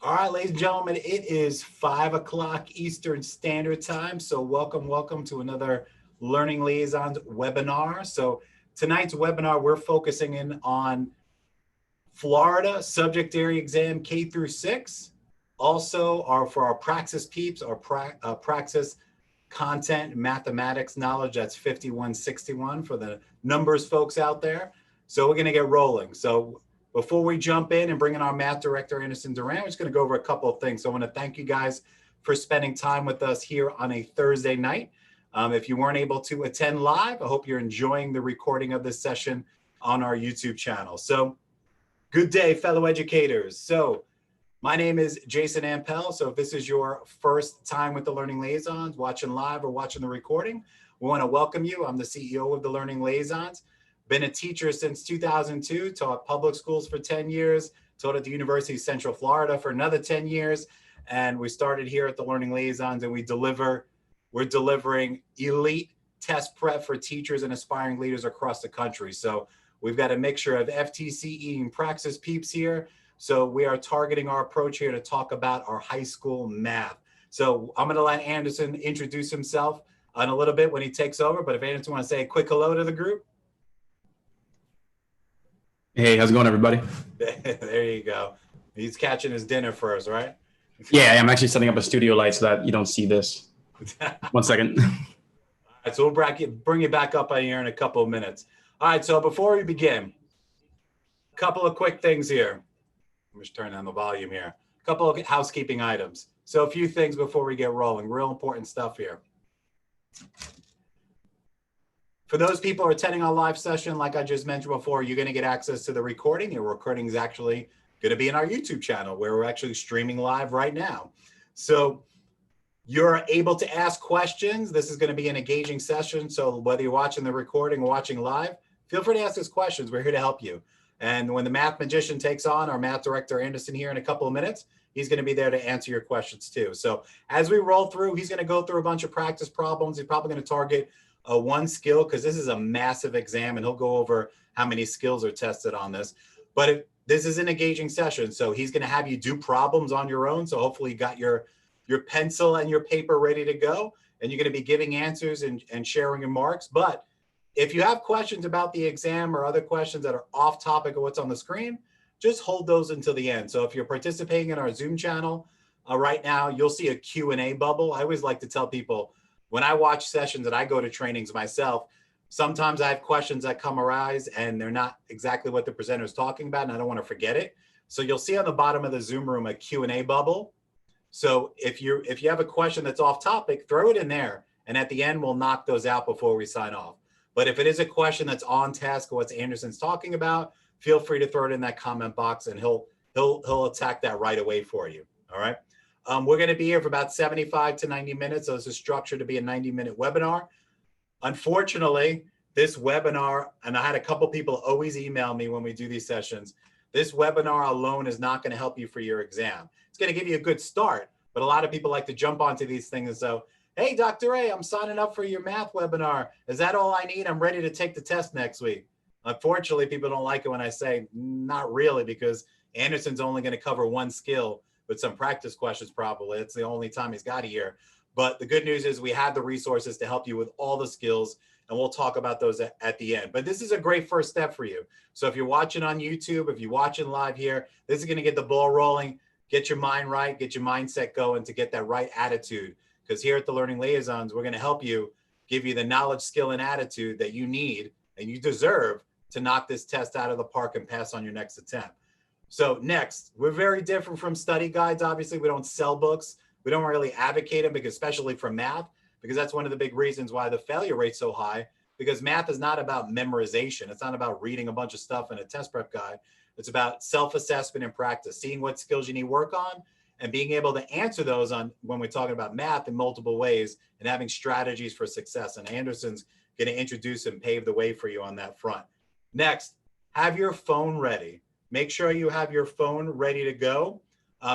All right, ladies and gentlemen, it is 5 o'clock Eastern Standard Time. So welcome to another Learning Liaisons webinar. So tonight's webinar, we're focusing in on Florida subject area exam K through 6. Also, for our Praxis peeps, our Praxis Content Mathematics Knowledge, that's 5161 for the numbers folks out there. So we're going to get rolling. So before we jump in and bring in our math director, Anderson Duran, we're just going to go over a couple of things. So I want to thank you guys for spending time with us here on a Thursday night. If you weren't able to attend live, I hope you're enjoying the recording of this session on our YouTube channel. So good day, fellow educators. So my name is Jason Ampel. So if this is your first time with the Learning Liaisons, watching live or watching the recording, we want to welcome you. I'm the CEO of the Learning Liaisons. Been a teacher since 2002, taught public schools for 10 years, taught at the University of Central Florida for another 10 years. And we started here at the Learning Liaisons, and we're delivering elite test prep for teachers and aspiring leaders across the country. So we've got a mixture of FTCE and Praxis peeps here. So we are targeting our approach here to talk about our high school math. So I'm going to let Anderson introduce himself in a little bit when he takes over. But if Anderson wants to say a quick hello to the group. Hey, how's it going, everybody? There you go. He's catching his dinner first, right? Yeah, I'm actually setting up a studio light so that you don't see this. 1 second. All right, so we'll bring you back up on here in a couple of minutes. All right, so before we begin, a couple of quick things here. Let me just turn down the volume here. A couple of housekeeping items. So a few things before we get rolling. Real important stuff here. For those people who are attending our live session, like I just mentioned before, you're going to get access to the recording. The recording is actually going to be in our YouTube channel where we're actually streaming live right now. So you're able to ask questions. This is going to be an engaging session. So whether you're watching the recording or watching live, feel free to ask us questions. We're here to help you. And when the Math Magician takes on, our math director, Anderson, here in a couple of minutes, he's going to be there to answer your questions too. So as we roll through, he's going to go through a bunch of practice problems. He's probably going to target one skill because this is a massive exam, and he'll go over how many skills are tested on this. But this is an engaging session, so he's going to have you do problems on your own. So hopefully you got your pencil and your paper ready to go, and you're going to be giving answers and sharing remarks. But if you have questions about the exam or other questions that are off topic of what's on the screen, just hold those until the end. So if you're participating in our Zoom channel right now, you'll see a Q&A bubble. I always like to tell people, when I watch sessions and I go to trainings myself, sometimes I have questions that come arise and they're not exactly what the presenter is talking about, and I don't want to forget it. So you'll see on the bottom of the Zoom room a Q&A bubble. So if you have a question that's off topic, throw it in there, and at the end we'll knock those out before we sign off. But if it is a question that's on task of what Anderson's talking about, feel free to throw it in that comment box, and he'll attack that right away for you. All right. We're going to be here for about 75 to 90 minutes. So it's a structure to be a 90-minute webinar. Unfortunately, this webinar, and I had a couple people always email me when we do these sessions, this webinar alone is not going to help you for your exam. It's going to give you a good start, but a lot of people like to jump onto these things and say, hey, Dr. A, I'm signing up for your math webinar. Is that all I need? I'm ready to take the test next week. Unfortunately, people don't like it when I say not really, because Anderson's only going to cover one skill with some practice questions probably. It's the only time he's got here. But the good news is we have the resources to help you with all the skills, and we'll talk about those at the end. But this is a great first step for you. So if you're watching on YouTube, if you're watching live here, this is going to get the ball rolling, get your mind right, get your mindset going to get that right attitude. Because here at the Learning Liaisons, we're going to help you, give you the knowledge, skill, and attitude that you need and you deserve to knock this test out of the park and pass on your next attempt. So next, we're very different from study guides. Obviously, we don't sell books. We don't really advocate them, because especially for math, because that's one of the big reasons why the failure rate's so high, because math is not about memorization. It's not about reading a bunch of stuff in a test prep guide. It's about self-assessment and practice, seeing what skills you need work on and being able to answer those when we're talking about math in multiple ways and having strategies for success. And Anderson's going to introduce and pave the way for you on that front. Next, have your phone ready. Make sure you have your phone ready to go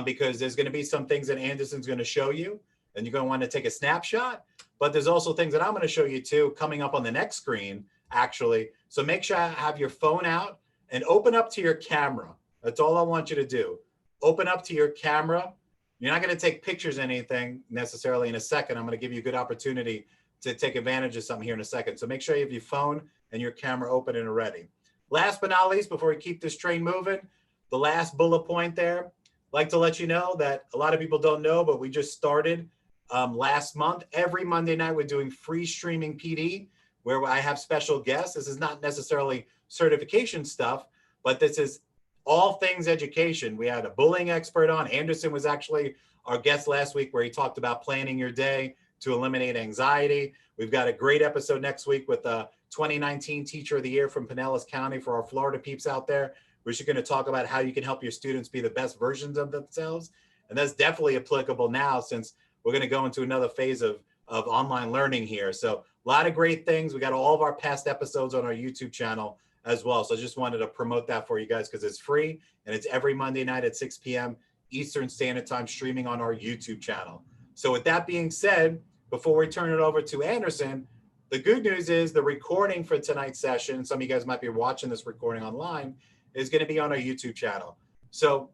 because there's going to be some things that Anderson's going to show you, and you're going to want to take a snapshot. But there's also things that I'm going to show you too coming up on the next screen, actually. So make sure you have your phone out and open up to your camera. That's all I want you to do. open up to your camera. You're not going to take pictures of anything necessarily in a second. I'm going to give you a good opportunity to take advantage of something here in a second. So make sure you have your phone and your camera open and ready. Last but not least, before we keep this train moving, the last bullet point there, I'd like to let you know that a lot of people don't know, but we just started last month. Every Monday night, we're doing free streaming PD, where I have special guests. This is not necessarily certification stuff, but this is all things education. We had a bullying expert on. Anderson was actually our guest last week, where he talked about planning your day to eliminate anxiety. We've got a great episode next week with the 2019 Teacher of the Year from Pinellas County for our Florida peeps out there. We're just going to talk about how you can help your students be the best versions of themselves. And that's definitely applicable now, since we're going to go into another phase of online learning here. So a lot of great things. We got all of our past episodes on our YouTube channel as well. So I just wanted to promote that for you guys, because it's free and it's every Monday night at 6 p.m. Eastern Standard Time, streaming on our YouTube channel. So with that being said, before we turn it over to Anderson, the good news is the recording for tonight's session, some of you guys might be watching this recording online, is going to be on our YouTube channel. So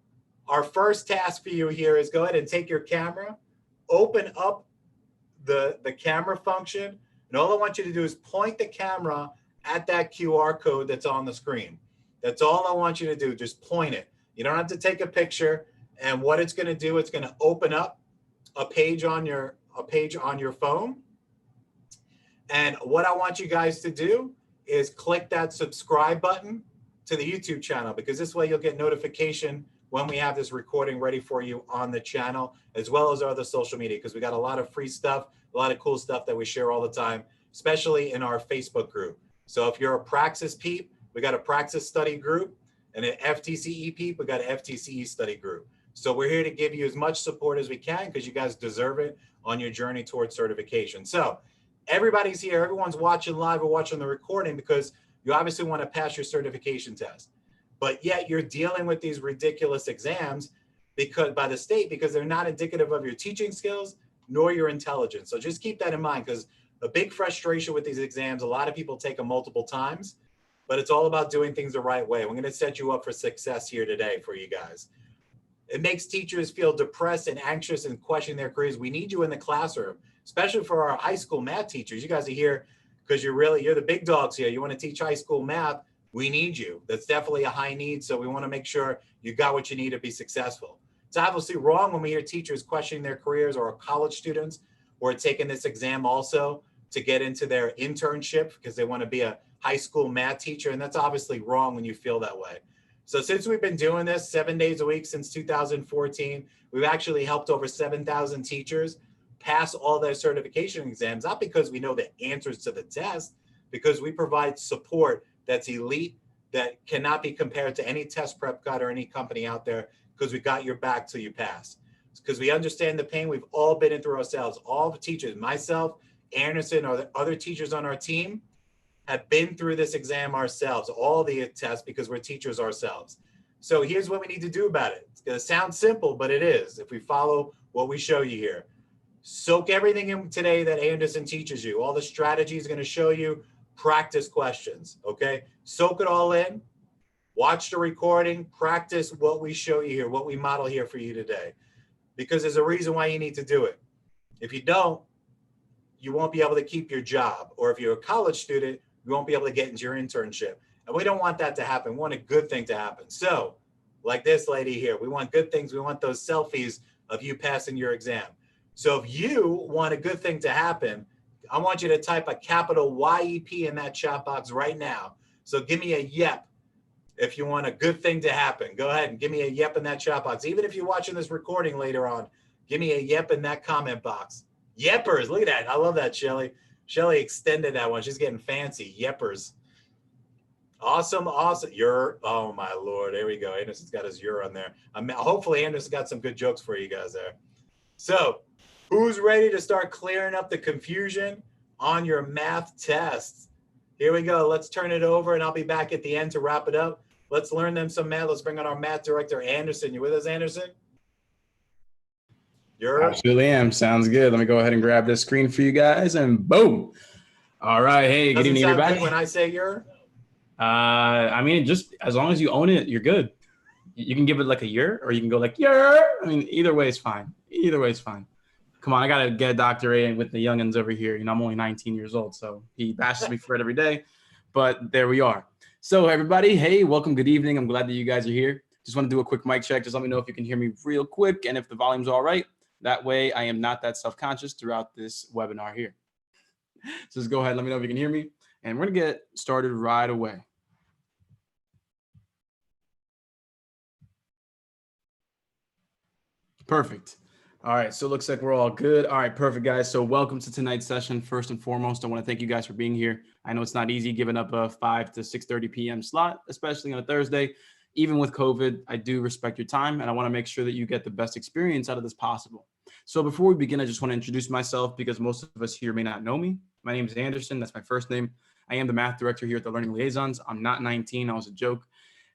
our first task for you here is go ahead and take your camera, open up the camera function, and all I want you to do is point the camera at that QR code that's on the screen. That's all I want you to do. Just point it. You don't have to take a picture. And what it's going to do, it's going to open up a page on your phone. And what I want you guys to do is click that subscribe button to the YouTube channel, because this way you'll get notification when we have this recording ready for you on the channel, as well as our other social media, because we got a lot of free stuff, a lot of cool stuff that we share all the time, especially in our Facebook group. So if you're a Praxis peep, we got a Praxis study group, and an FTCE peep, we got an FTCE study group. So we're here to give you as much support as we can, because you guys deserve it on your journey towards certification. So everybody's here, everyone's watching live or watching the recording, because you obviously want to pass your certification test. But yet you're dealing with these ridiculous exams by the state, because they're not indicative of your teaching skills nor your intelligence. So just keep that in mind, because a big frustration with these exams, a lot of people take them multiple times, but it's all about doing things the right way. We're going to set you up for success here today for you guys. It makes teachers feel depressed and anxious and question their careers. We need you in the classroom, especially for our high school math teachers. You guys are here because you're the big dogs here. You want to teach high school math. We need you. That's definitely a high need. So we want to make sure you got what you need to be successful. It's obviously wrong when we hear teachers questioning their careers, or college students who are taking this exam also to get into their internship because they want to be a high school math teacher. And that's obviously wrong when you feel that way. So since we've been doing this 7 days a week since 2014, we've actually helped over 7,000 teachers pass all their certification exams, not because we know the answers to the test, because we provide support that's elite, that cannot be compared to any test prep guide or any company out there, because we got your back till you pass. Because we understand the pain. We've all been in through ourselves. All the teachers, myself, Anderson, or the other teachers on our team, have been through this exam ourselves, all the tests, because we're teachers ourselves. So here's what we need to do about it. It's going to sound simple, but it is, if we follow what we show you here. Soak everything in today that Anderson teaches you. All the strategies are going to show you. Practice questions, okay? Soak it all in. Watch the recording. Practice what we show you here, what we model here for you today. Because there's a reason why you need to do it. If you don't, you won't be able to keep your job. Or if you're a college student, you won't be able to get into your internship. And we don't want that to happen. We want a good thing to happen. So, like this lady here, we want good things. We want those selfies of you passing your exam. So if you want a good thing to happen, I want you to type a capital YEP in that chat box right now. So give me a yep if you want a good thing to happen. Go ahead and give me a yep in that chat box. Even if you're watching this recording later on, give me a yep in that comment box. Yeppers, look at that. I love that, Shelly. Shelly extended that one. She's getting fancy. Yeppers. Awesome, awesome. Oh my Lord. There we go. Anderson's got his on there. Hopefully Anderson's got some good jokes for you guys there. So who's ready to start clearing up the confusion on your math tests? Here we go. Let's turn it over, and I'll be back at the end to wrap it up. Let's learn them some math. Let's bring on our math director, Anderson. You with us, Anderson? Absolutely am. Sounds good. Let me go ahead and grab this screen for you guys, and boom. All right. Hey, good evening, everybody. When I say you're? I mean, just as long as you own it, you're good. You can give it like a year, or you can go like year. I mean, either way is fine. Either way is fine. Come on, I gotta get a doctorate with the youngins over here. I'm only 19 years old, so he bashes me for it every day. But there we are. So everybody, hey, welcome. Good evening. I'm glad that you guys are here. Just want to do a quick mic check. Just let me know if you can hear me real quick and if the volume's all right. That way, I am not that self-conscious throughout this webinar here. So just go ahead. Let me know if you can hear me, and we're gonna get started right away. Perfect. All right, so it looks like we're all good. All right, perfect, guys. So welcome to tonight's session. First and foremost, I want to thank you guys for being here. I know it's not easy giving up a 5 to 6:30 p.m. slot, especially on a Thursday. Even with COVID, I do respect your time, and I want to make sure that you get the best experience out of this possible. So before we begin, I just want to introduce myself because most of us here may not know me. My name is Anderson. That's my first name. I am the math director here at the Learning Liaisons. I'm not 19. I was a joke.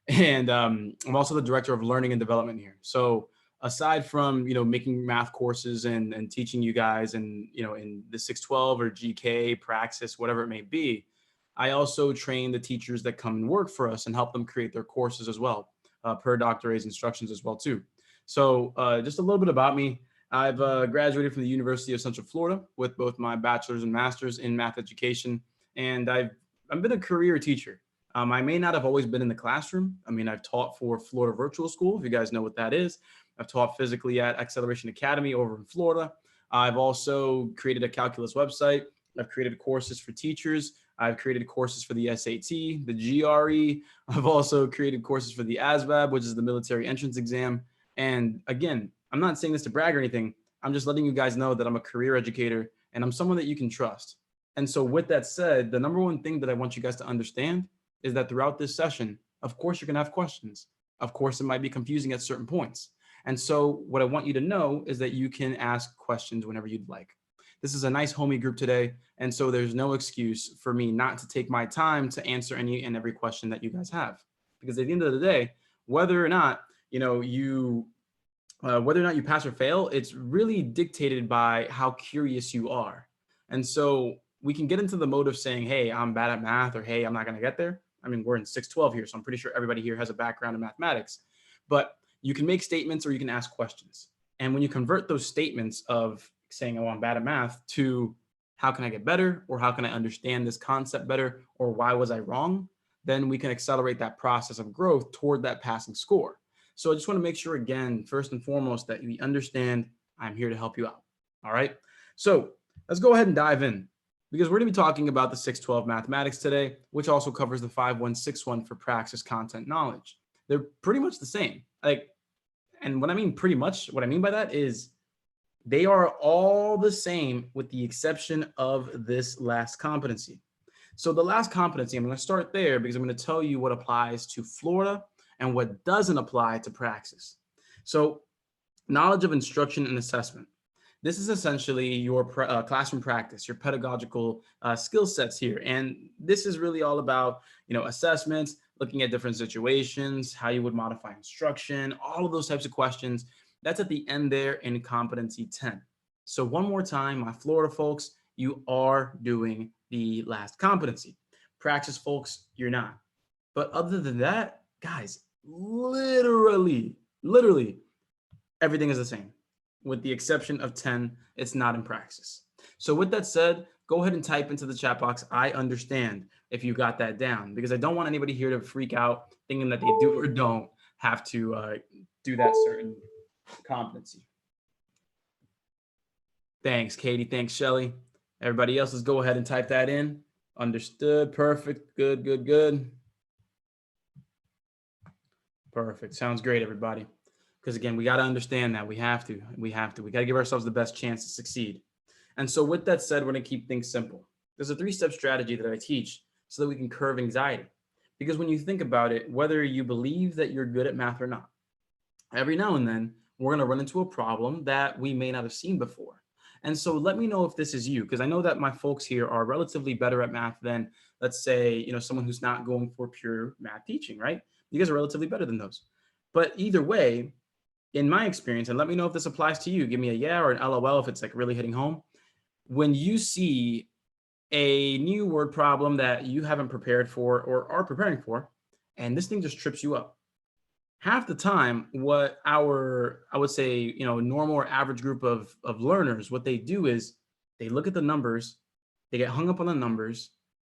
And I'm also the director of learning and development here. So aside from, making math courses and teaching you guys and, in the 612 or GK, Praxis, whatever it may be, I also train the teachers that come and work for us and help them create their courses as well, per Dr. A's instructions as well, too. So just a little bit about me. I've graduated from the University of Central Florida with both my bachelor's and master's in math education, and I've been a career teacher. I may not have always been in the classroom. I mean, I've taught for Florida Virtual School, if you guys know what that is. I've taught physically at Acceleration Academy over in Florida. I've also created a calculus website. I've created courses for teachers. I've created courses for the SAT, the GRE. I've also created courses for the ASVAB, which is the military entrance exam. And again, I'm not saying this to brag or anything. I'm just letting you guys know that I'm a career educator and I'm someone that you can trust. And so with that said, the number one thing that I want you guys to understand is that throughout this session, of course, you're going to have questions. Of course, it might be confusing at certain points. And so what I want you to know is that you can ask questions whenever you'd like. This is a nice homie group today. And so there's no excuse for me not to take my time to answer any and every question that you guys have. Because at the end of the day, whether or not, you pass or fail, it's really dictated by how curious you are. And so we can get into the mode of saying, hey, I'm bad at math, or hey, I'm not going to get there. I mean, we're in 612 here, so I'm pretty sure everybody here has a background in mathematics. But you can make statements or you can ask questions. And when you convert those statements of saying, oh, I'm bad at math, to how can I get better, or how can I understand this concept better, or why was I wrong, then we can accelerate that process of growth toward that passing score. So I just want to make sure, again, first and foremost, that we understand I'm here to help you out. All right. So let's go ahead and dive in, because we're going to be talking about the 612 mathematics today, which also covers the 5161 for Praxis Content Knowledge. They're pretty much the same. And when I mean pretty much, what I mean by that is they are all the same with the exception of this last competency. So the last competency, I'm going to start there because I'm going to tell you what applies to Florida and what doesn't apply to Praxis. So knowledge of instruction and assessment. This is essentially your classroom practice, your pedagogical skill sets here. And this is really all about, assessments, looking at different situations, how you would modify instruction, all of those types of questions. That's at the end there in competency 10. So one more time, my Florida folks, you are doing the last competency. Praxis folks, you're not. But other than that, guys, literally, everything is the same. With the exception of 10, it's not in Praxis. So with that said, go ahead and type into the chat box, I understand, if you got that down, because I don't want anybody here to freak out thinking that they do or don't have to do that certain competency. Thanks, Katie. Thanks, Shelly. Everybody else, let's go ahead and type that in. Understood. Perfect. Good. Perfect. Sounds great, everybody. Because again, we got to understand that we got to give ourselves the best chance to succeed. And so with that said, we're going to keep things simple. There's a 3-step strategy that I teach so that we can curb anxiety. Because when you think about it, whether you believe that you're good at math or not, every now and then we're going to run into a problem that we may not have seen before. And so let me know if this is you, because I know that my folks here are relatively better at math than, let's say, someone who's not going for pure math teaching, right? You guys are relatively better than those. But either way, in my experience, and let me know if this applies to you, give me a yeah or an LOL if it's like really hitting home. When you see a new word problem that you haven't prepared for or are preparing for, and this thing just trips you up, half the time what our, I would say, normal or average group of learners, what they do is they look at the numbers, they get hung up on the numbers,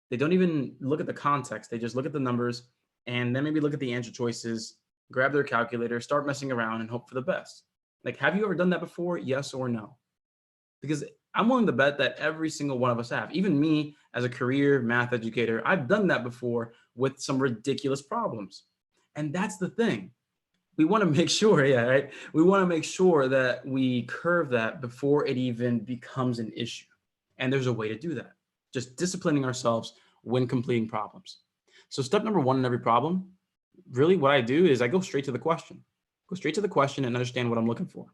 they don't even look at the context, they just look at the numbers and then maybe look at the answer choices, grab their calculator, start messing around and hope for the best. Like, have you ever done that before? Yes or no? Because I'm willing to bet that every single one of us have. Even me as a career math educator, I've done that before with some ridiculous problems. And that's the thing. We want to make sure, yeah, right? We want to make sure that we curve that before it even becomes an issue. And there's a way to do that. Just disciplining ourselves when completing problems. So step number one in every problem, really what I do is I go straight to the question. Go straight to the question and understand what I'm looking for.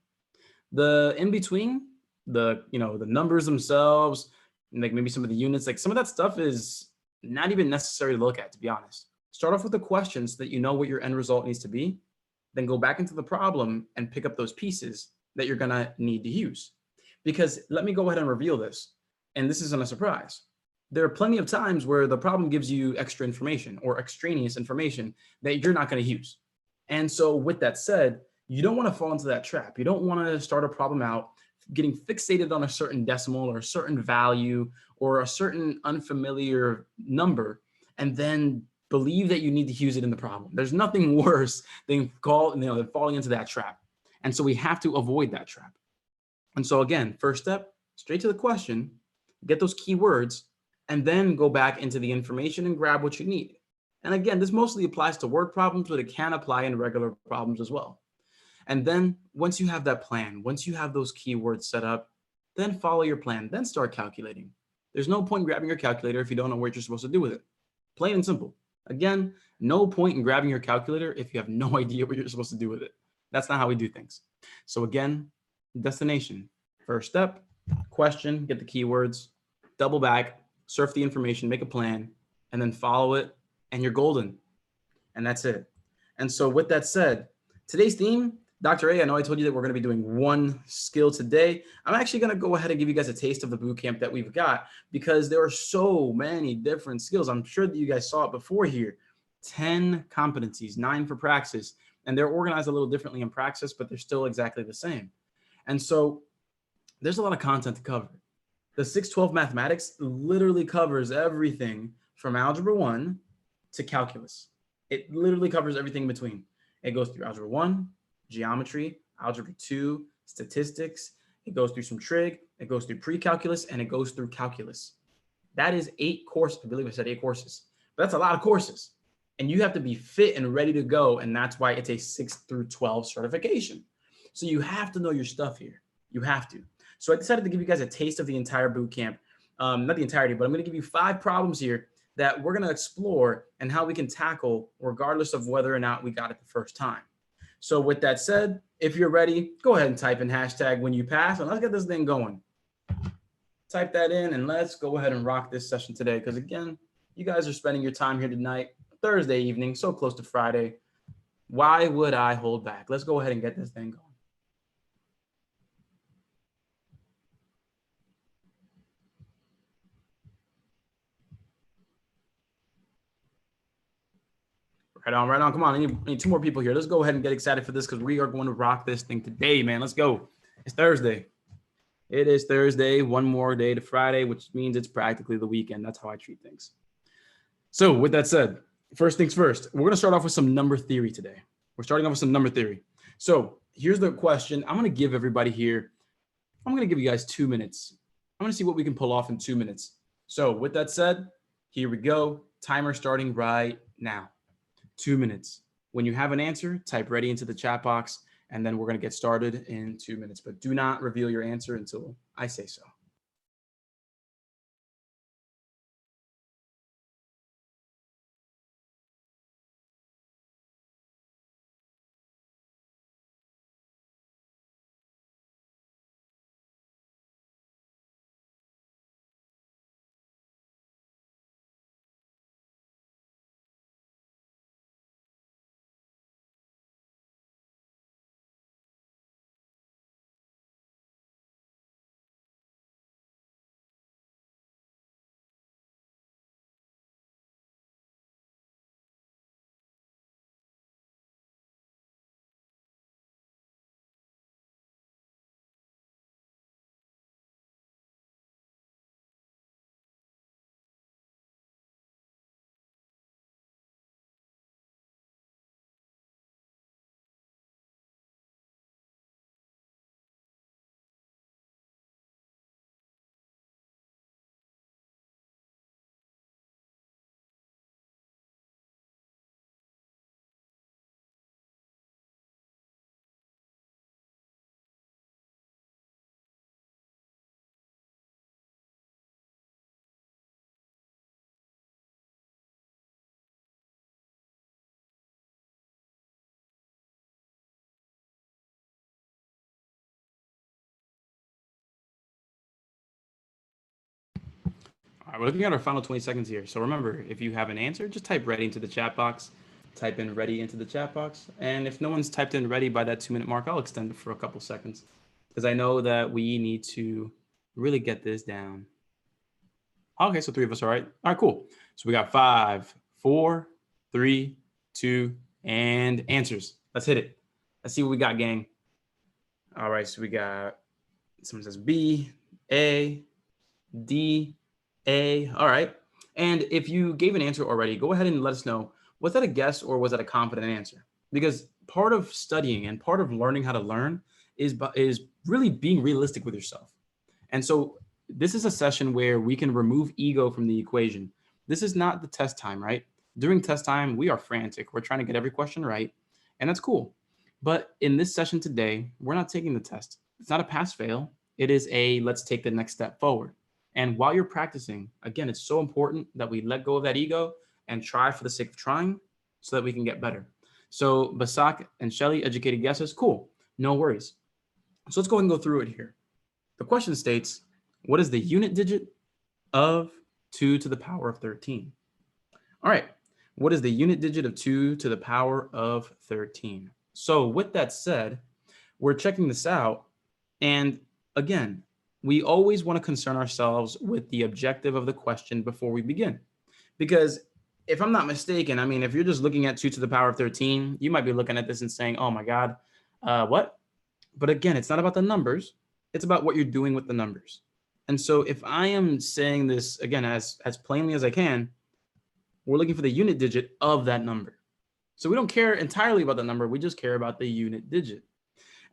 The in between, the numbers themselves, like maybe some of the units, like some of that stuff is not even necessary to look at, to be honest. Start off with the question so that you know what your end result needs to be, then go back into the problem and pick up those pieces that you're gonna need to use. Because let me go ahead and reveal this, and this isn't a surprise. There are plenty of times where the problem gives you extra information or extraneous information that you're not gonna use. And so with that said, you don't wanna fall into that trap. You don't wanna start a problem out getting fixated on a certain decimal or a certain value or a certain unfamiliar number, and then believe that you need to use it in the problem. There's nothing worse than falling into that trap. And so we have to avoid that trap. And so again, first step, straight to the question, get those keywords, and then go back into the information and grab what you need. And again, this mostly applies to word problems, but it can apply in regular problems as well. And then once you have that plan, once you have those keywords set up, then follow your plan, then start calculating. There's no point in grabbing your calculator if you don't know what you're supposed to do with it. Plain and simple. Again, no point in grabbing your calculator if you have no idea what you're supposed to do with it. That's not how we do things. So again, destination. First step, question, get the keywords, double back, surf the information, make a plan, and then follow it, and you're golden. And that's it. And so with that said, today's theme, Dr. A, I know I told you that we're going to be doing one skill today. I'm actually going to go ahead and give you guys a taste of the boot camp that we've got because there are so many different skills. I'm sure that you guys saw it before here. 10 competencies, 9 for Praxis, and they're organized a little differently in Praxis, but they're still exactly the same. And so there's a lot of content to cover. The 612 mathematics literally covers everything from algebra 1 to calculus. It literally covers everything in between. It goes through algebra 1, geometry, algebra 2, statistics. It goes through some trig. It goes through pre-calculus, and it goes through calculus. That is 8 courses. I believe I said 8 courses, but that's a lot of courses. And you have to be fit and ready to go. And that's why it's a 6 through 12 certification. So you have to know your stuff here. You have to. So I decided to give you guys a taste of the entire boot camp. Not the entirety, but I'm going to give you 5 problems here that we're going to explore and how we can tackle regardless of whether or not we got it the first time. So with that said, if you're ready, go ahead and type in hashtag when you pass and let's get this thing going. Type that in and let's go ahead and rock this session today. Because again, you guys are spending your time here tonight, Thursday evening, so close to Friday. Why would I hold back? Let's go ahead and get this thing going. Right on, right on. Come on, I need 2 more people here. Let's go ahead and get excited for this because we are going to rock this thing today, man. Let's go. It's Thursday. It is Thursday. 1 more day to Friday, which means it's practically the weekend. That's how I treat things. So with that said, first things first, we're going to start off with some number theory today. We're starting off with some number theory. So here's the question. I'm going to give everybody here, I'm going to give you guys 2 minutes. I'm going to see what we can pull off in 2 minutes. So with that said, here we go. Timer starting right now. 2 minutes. When you have an answer, type ready into the chat box, and then we're going to get started in 2 minutes. But do not reveal your answer until I say so. right, we're looking at our final 20 seconds here. So remember, if you have an answer, just type ready into the chat box. Type in ready into the chat box. And if no one's typed in ready by that 2-minute mark, I'll extend it for a couple seconds because I know that we need to really get this down. Okay, so 3 of us, all right. All right, cool. So we got 5, 4, 3, 2, and answers. Let's hit it. Let's see what we got, gang. All right, so we got, someone says B, A, D, A. All right. And if you gave an answer already, go ahead and let us know, was that a guess or was that a confident answer? Because part of studying and part of learning how to learn is really being realistic with yourself. And so this is a session where we can remove ego from the equation. This is not the test time, right? During test time, we are frantic. We're trying to get every question right, and that's cool. But in this session today, we're not taking the test. It's not a pass-fail. It is a let's take the next step forward. And while you're practicing, again, it's so important that we let go of that ego and try for the sake of trying so that we can get better. So Basak and Shelly, educated guesses, cool, no worries. So let's go ahead and go through it here. The question states, what is the unit digit of 2 to the power of 13? All right, what is the unit digit of 2 to the power of 13? So with that said, we're checking this out. And again, we always want to concern ourselves with the objective of the question before we begin. Because if I'm not mistaken, I mean, if you're just looking at 2 to the power of 13, you might be looking at this and saying, oh my God, what? But again, it's not about the numbers. It's about what you're doing with the numbers. And so if I am saying this, again, as plainly as I can, we're looking for the unit digit of that number. So we don't care entirely about the number. We just care about the unit digit.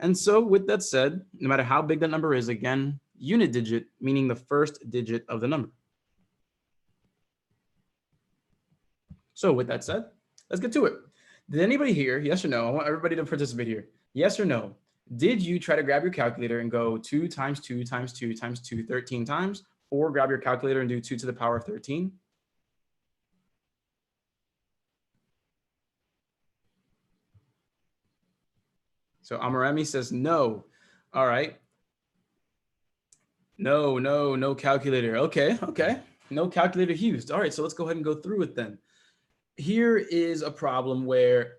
And so with that said, no matter how big that number is, again, unit digit, meaning the first digit of the number. So with that said, let's get to it. Did anybody here, yes or no? I want everybody to participate here. Yes or no? Did you try to grab your calculator and go 2 times 2 times 2 times 2 13 times, or grab your calculator and do 2 to the power of 13? So Amaremi says no. All right. No calculator. Okay. No calculator used. All right, so let's go ahead and go through it then. Here is a problem where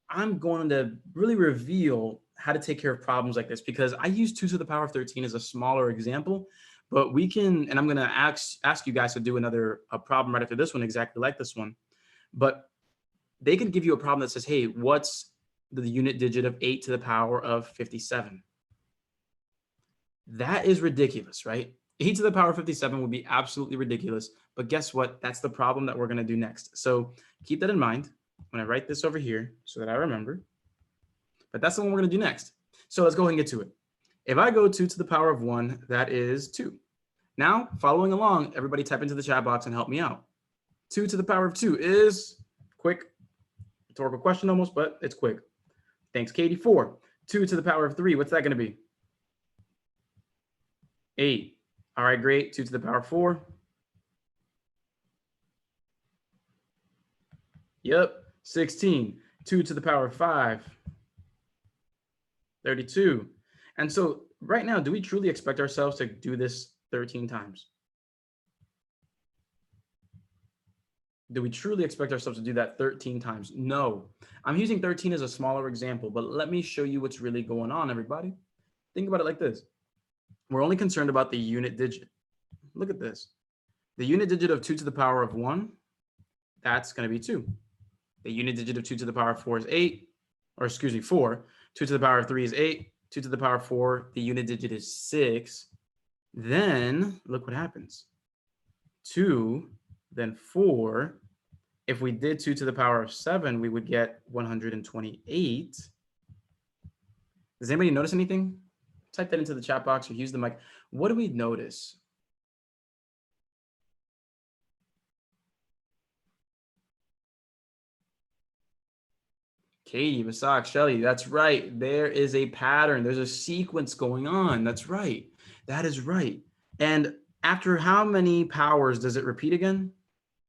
I'm going to really reveal how to take care of problems like this, because I use 2 to the power of 13 as a smaller example, but we can, and I'm going to ask you guys to do a problem right after this one, exactly like this one, but they can give you a problem that says, hey, what's the unit digit of 8 to the power of 57? That is ridiculous, right? 8 to the power of 57 would be absolutely ridiculous, but guess what? That's the problem that we're going to do next. So keep that in mind when I write this over here so that I remember. But that's the one we're going to do next. So let's go ahead and get to it. If I go 2 to the power of 1, that is 2. Now, following along, everybody type into the chat box and help me out. 2 to the power of 2 is quick. Rhetorical question almost, but it's quick. Thanks, Katie. 4. 2 to the power of 3, what's that going to be? 8. All right, great. 2 to the power of 4. Yep, 16. 2 to the power of 5. 32. And so right now, do we truly expect ourselves to do this 13 times? Do we truly expect ourselves to do that 13 times? No. I'm using 13 as a smaller example, but let me show you what's really going on, everybody. Think about it like this. We're only concerned about the unit digit. Look at this. The unit digit of 2 to the power of 1, that's going to be 2. The unit digit of 2 to the power of 4 is 8, or excuse me, 4. 2 to the power of 3 is 8. 2 to the power of 4, the unit digit is 6. Then look what happens. 2, then 4. If we did 2 to the power of 7, we would get 128. Does anybody notice anything? Type that into the chat box or use the mic. What do we notice? Katie, Basak, Shelly, that's right. There is a pattern. There's a sequence going on. That's right. That is right. And after how many powers does it repeat again?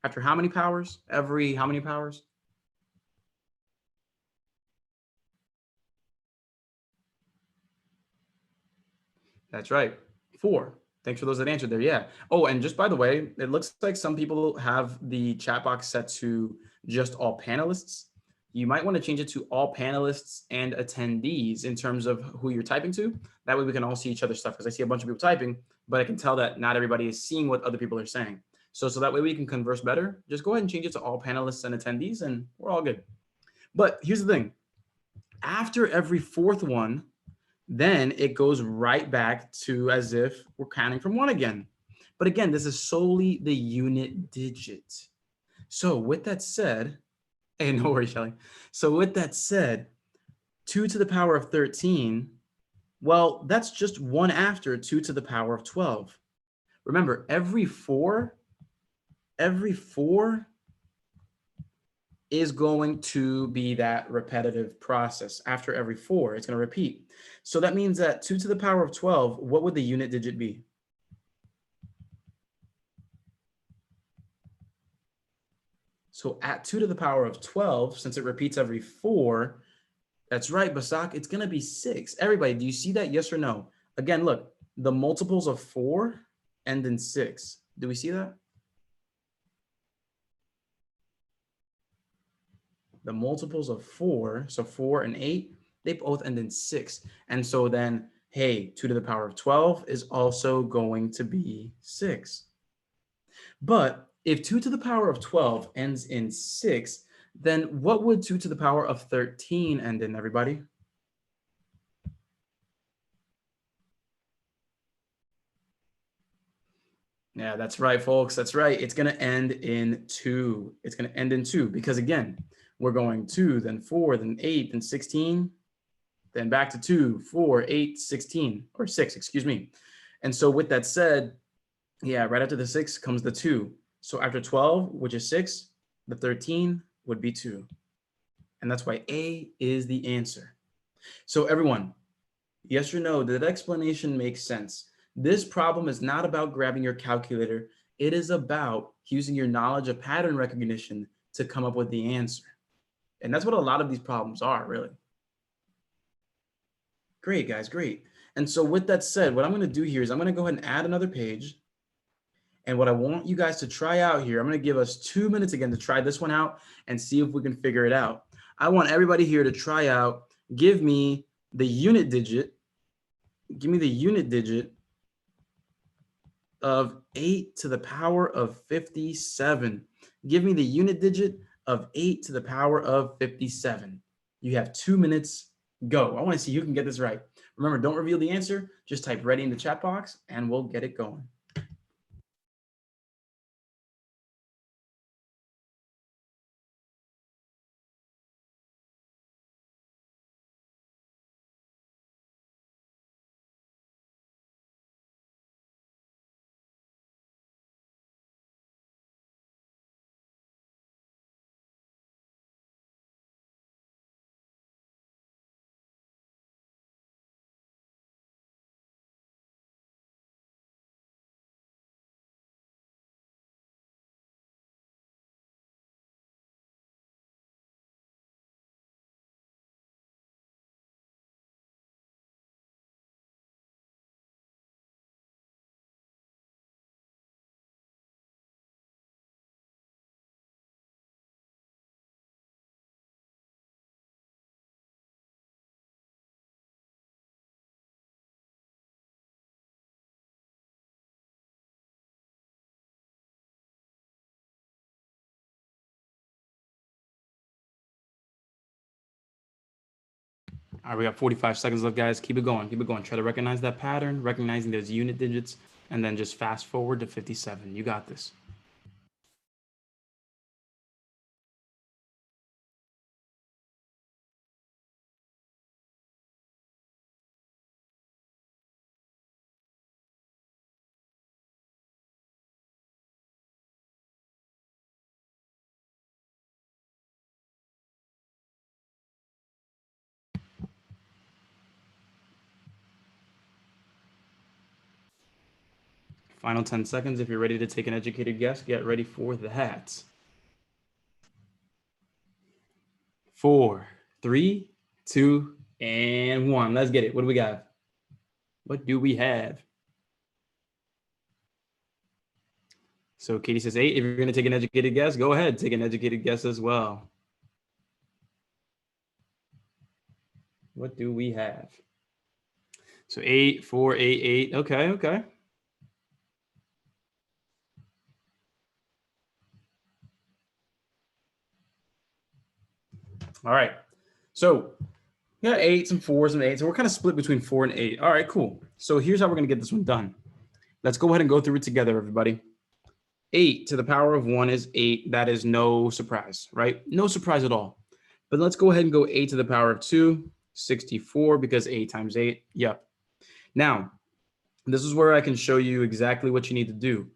After how many powers? Every how many powers? That's right. 4. Thanks for those that answered there. Yeah. Oh, and just by the way, it looks like some people have the chat box set to just all panelists. You might want to change it to all panelists and attendees in terms of who you're typing to. That way we can all see each other's stuff, because I see a bunch of people typing, but I can tell that not everybody is seeing what other people are saying. So that way we can converse better. Just go ahead and change it to all panelists and attendees, and we're all good. But here's the thing. After every fourth one, then it goes right back to as if we're counting from 1 again. But again, this is solely the unit digit. So with that said, hey, no worries, Shelly. So with that said, 2 to the power of 13, well, that's just 1 after 2 to the power of 12. Remember, every four is going to be that repetitive process. After every 4, it's going to repeat. So that means that 2 to the power of 12, what would the unit digit be? So at 2 to the power of 12, since it repeats every 4, that's right, Basak, it's going to be 6. Everybody, do you see that? Yes or no? Again, look, the multiples of 4 end in 6. Do we see that? The multiples of 4, so 4 and 8, they both end in 6. And so then, hey, 2 to the power of 12 is also going to be 6. But if 2 to the power of 12 ends in 6, then what would 2 to the power of 13 end in, everybody? Yeah, that's right, folks. That's right. It's going to end in 2. It's going to end in 2 because, again, we're going 2, then 4, then 8, then 16, then back to 2, 4, 8, 16, or 6, excuse me. And so with that said, yeah, right after the 6 comes the 2. So after 12, which is 6, the 13 would be 2. And that's why A is the answer. So everyone, yes or no, did that explanation make sense? This problem is not about grabbing your calculator. It is about using your knowledge of pattern recognition to come up with the answer. And that's what a lot of these problems are, really. Great, guys, great. And so with that said, what I'm going to do here is I'm going to go ahead and add another page. And what I want you guys to try out here, I'm going to give us 2 minutes again to try this one out and see if we can figure it out. I want everybody here to try out, give me the unit digit. Give me the unit digit of 8 to the power of 57. Give me the unit digit of 8 to the power of 57. You have 2 minutes. Go. I want to see who can get this right. Remember, don't reveal the answer. Just type ready in the chat box and we'll get it going. All right, we got 45 seconds left, guys. Keep it going. Keep it going. Try to recognize that pattern, recognizing those unit digits, and then just fast forward to 57. You got this. Final 10 seconds. If you're ready to take an educated guess, get ready for the hats. 4, 3, 2, and 1. Let's get it. What do we got? What do we have? So Katie says 8. If you're going to take an educated guess, go ahead. Take an educated guess as well. What do we have? So 8, 4, 8, 8. Okay, okay. All right. So we got 8s and 4s and 8s, and we're kind of split between 4 and 8. All right, cool. So here's how we're going to get this one done. Let's go ahead and go through it together, everybody. 8 to the power of 1 is 8. That is no surprise, right? No surprise at all. But let's go ahead and go 8 to the power of 2, 64, because 8 times 8. Yep. Now, this is where I can show you exactly what you need to do.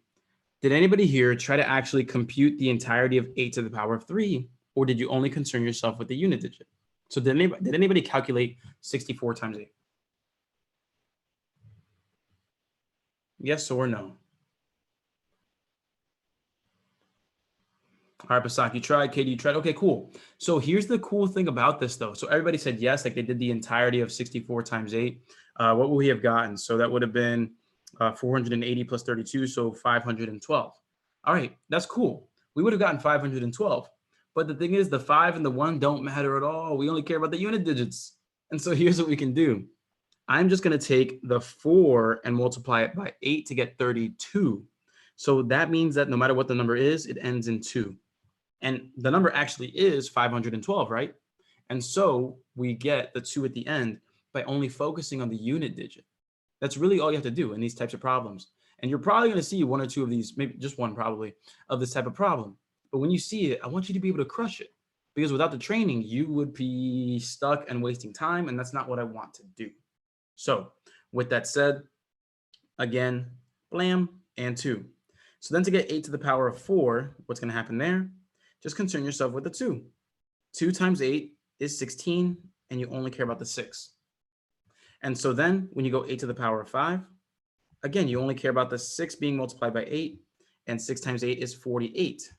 Did anybody here try to actually compute the entirety of 8 to the power of 3, or did you only concern yourself with the unit digit? So did anybody calculate 64 times 8? Yes or no? All right, Basak, you tried. Katie, you tried. Okay, cool. So here's the cool thing about this, though. So everybody said yes, like they did the entirety of 64 times 8. What would we have gotten? So that would have been 480 plus 32, so 512. All right, that's cool. We would have gotten 512. But the thing is, the 5 and the 1 don't matter at all. We only care about the unit digits. And so here's what we can do. I'm just going to take the 4 and multiply it by 8 to get 32. So that means that no matter what the number is, it ends in 2. And the number actually is 512, right? And so we get the 2 at the end by only focusing on the unit digit. That's really all you have to do in these types of problems. And you're probably going to see 1 or 2 of these, maybe just 1 probably, of this type of problem. But when you see it, I want you to be able to crush it. Because without the training, you would be stuck and wasting time, and that's not what I want to do. So with that said, again, blam, and 2. So then to get 8 to the power of 4, what's going to happen there? Just concern yourself with the 2. 2 times 8 is 16, and you only care about the 6. And so then when you go 8 to the power of 5, again, you only care about the 6 being multiplied by 8, and 6 times 8 is 48.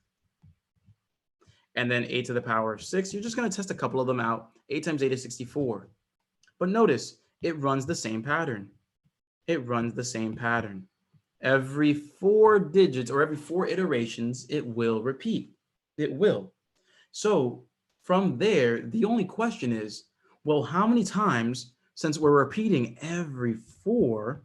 And then 8 to the power of 6, you're just going to test a couple of them out. 8 times 8 is 64. But notice, it runs the same pattern. It runs the same pattern. Every 4 digits or every 4 iterations, it will repeat. It will. So from there, the only question is, well, how many times, since we're repeating every 4,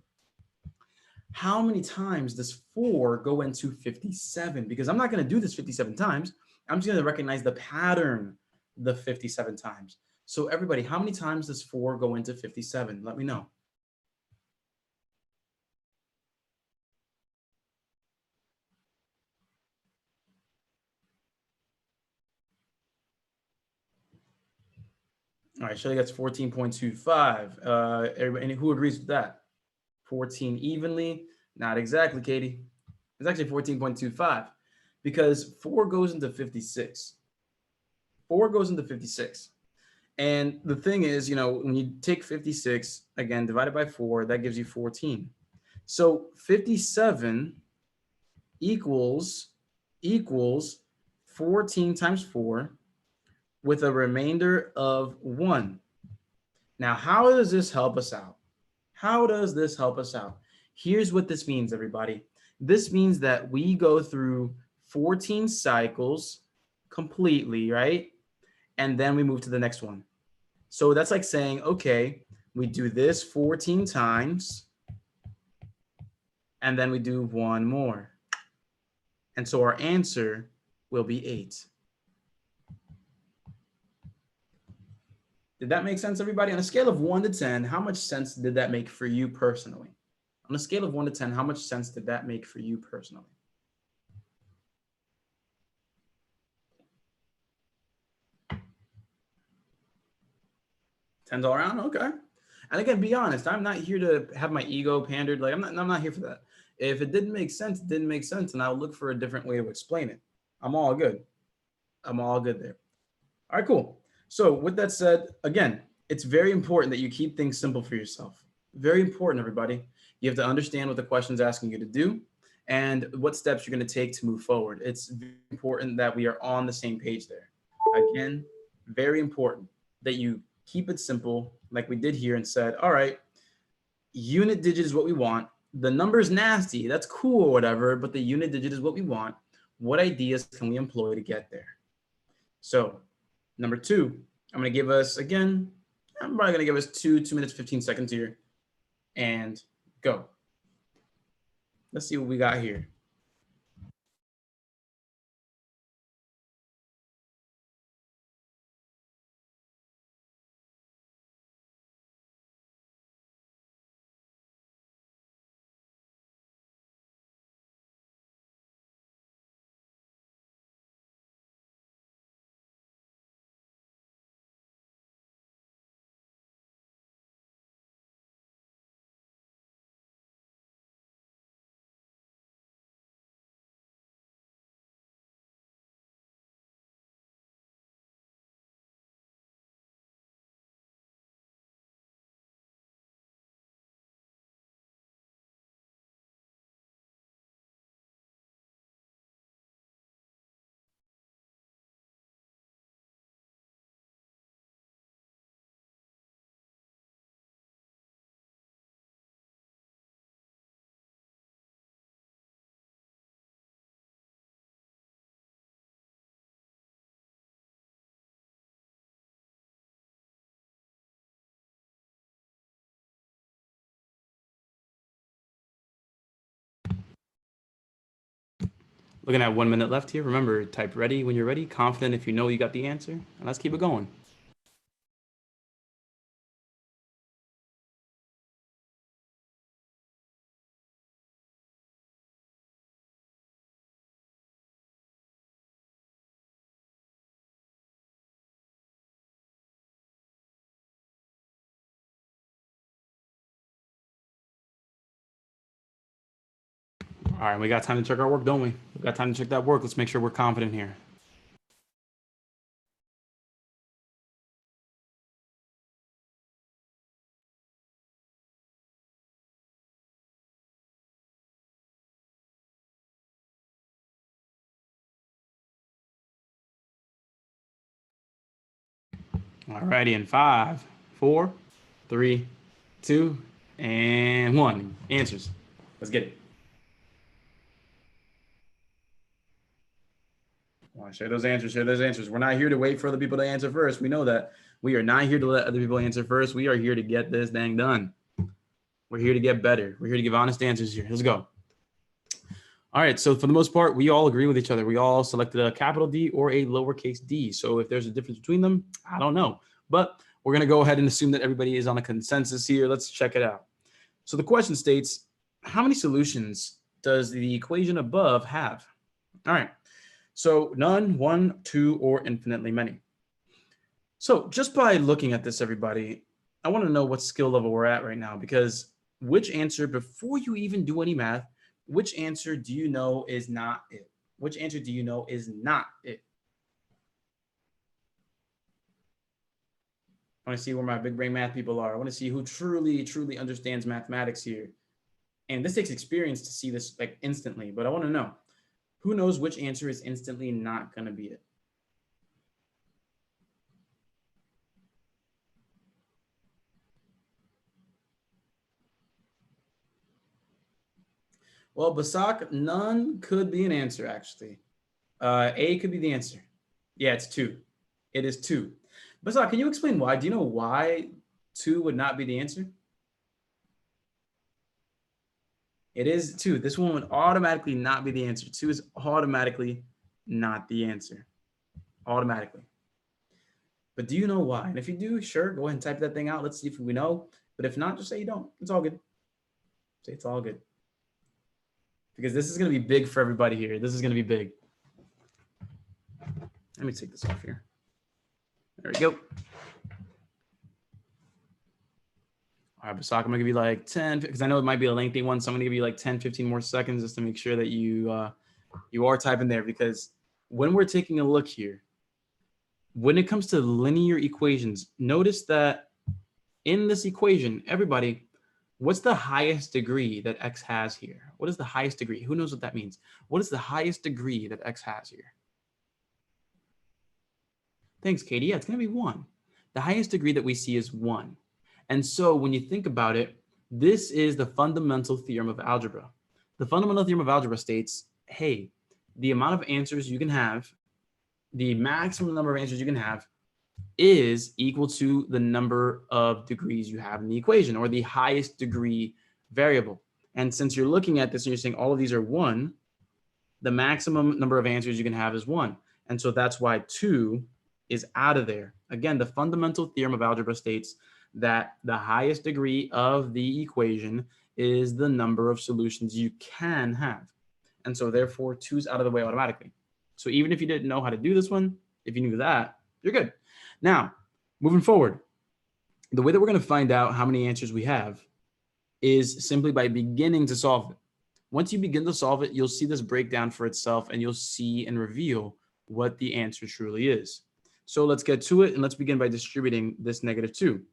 how many times does 4 go into 57? Because I'm not going to do this 57 times. I'm just going to recognize the pattern the 57 times. So everybody, how many times does 4 go into 57? Let me know. All right, Shelly gets 14.25. Everybody, who agrees with that? 14 evenly? Not exactly, Katie. It's actually 14.25 because 4 goes into 56. 4 goes into 56. And the thing is, you know, when you take 56, again, divided by 4, that gives you 14. So 57 equals 14 times 4 with a remainder of 1. Now, how does this help us out? How does this help us out? Here's what this means, everybody. This means that we go through 14 cycles completely, right? And then we move to the next one. So that's like saying, okay, we do this 14 times, and then we do 1 more. And so our answer will be 8. Did that make sense, everybody? On a scale of 1 to 10, how much sense did that make for you personally? On a scale of 1 to 10, how much sense did that make for you personally? $10 all around? Okay. And again, be honest, I'm not here to have my ego pandered. Like I'm not here for that. If it didn't make sense, it didn't make sense, and I'll look for a different way to explain it. I'm all good. I'm all good there. All right, cool. So with that said, again, it's very important that you keep things simple for yourself. Very important, everybody. You have to understand what the question's asking you to do and what steps you're going to take to move forward. It's very important that we are on the same page there. Again, very important that you keep it simple like we did here and said, all right, unit digit is what we want. the number's nasty. That's cool or whatever, but the unit digit is what we want. What ideas can we employ to get there? So number 2, I'm going to give us, again, I'm probably going to give us 2 minutes, 15 seconds here, and go. Let's see what we got here. Looking at 1 minute left here. Remember, type ready when you're ready, confident if you know you got the answer, and let's keep it going. All right, we got time to check our work, don't we? We got time to check that work. Let's make sure we're confident here. All righty, in 5, 4, 3, 2, and 1. Answers. Let's get it. Share those answers, share those answers. We're not here to wait for other people to answer first. We know that. We are not here to let other people answer first. We are here to get this dang done. We're here to get better. We're here to give honest answers here. Let's go. All right, so for the most part, we all agree with each other. We all selected a capital D or a lowercase d. So if there's a difference between them, I don't know. But we're going to go ahead and assume that everybody is on a consensus here. Let's check it out. So the question states, how many solutions does the equation above have? All right, so none, 1, 2, or infinitely many. So just by looking at this, everybody, I want to know what skill level we're at right now, because which answer, before you even do any math, which answer do you know is not it? Which answer do you know is not it? I want to see where my big brain math people are. I want to see who truly, truly understands mathematics here. And this takes experience to see this like instantly, but I want to know who knows which answer is instantly not going to be it. Well, Basak, none could be an answer, actually. A could be the answer. Yeah, it's 2. It is 2. Basak, can you explain why? Do you know why 2 would not be the answer? It is 2. This one would automatically not be the answer. 2 is automatically not the answer. Automatically. But do you know why? And if you do, sure, go ahead and type that thing out. Let's see if we know. But if not, just say you don't. It's all good. Say it's all good. Because this is going to be big for everybody here. This is going to be big. Let me take this off here. There we go. All right, Basak, I'm going to give you like 10, because I know it might be a lengthy one. So I'm going to give you like 10, 15 more seconds just to make sure that you are typing there. Because when we're taking a look here, when it comes to linear equations, notice that in this equation, everybody, what's the highest degree that x has here? What is the highest degree? Who knows what that means? What is the highest degree that x has here? Thanks, Katie. Yeah, it's going to be 1. The highest degree that we see is 1. And so when you think about it, This is the fundamental theorem of algebra. The fundamental theorem of algebra states, hey, the amount of answers you can have, the maximum number of answers you can have is equal to the number of degrees you have in the equation, or the highest degree variable. And since you're looking at this and you're saying all of these are 1, the maximum number of answers you can have is 1. And so that's why 2 is out of there. Again, the fundamental theorem of algebra states that the highest degree of the equation is the number of solutions you can have. And so therefore 2 is out of the way automatically. So even if you didn't know how to do this one, if you knew that, you're good. Now, moving forward, the way that we're going to find out how many answers we have is simply by beginning to solve it. Once you begin to solve it, you'll see this breakdown for itself, and you'll see and reveal what the answer truly is. So let's get to it, and let's begin by distributing this -2.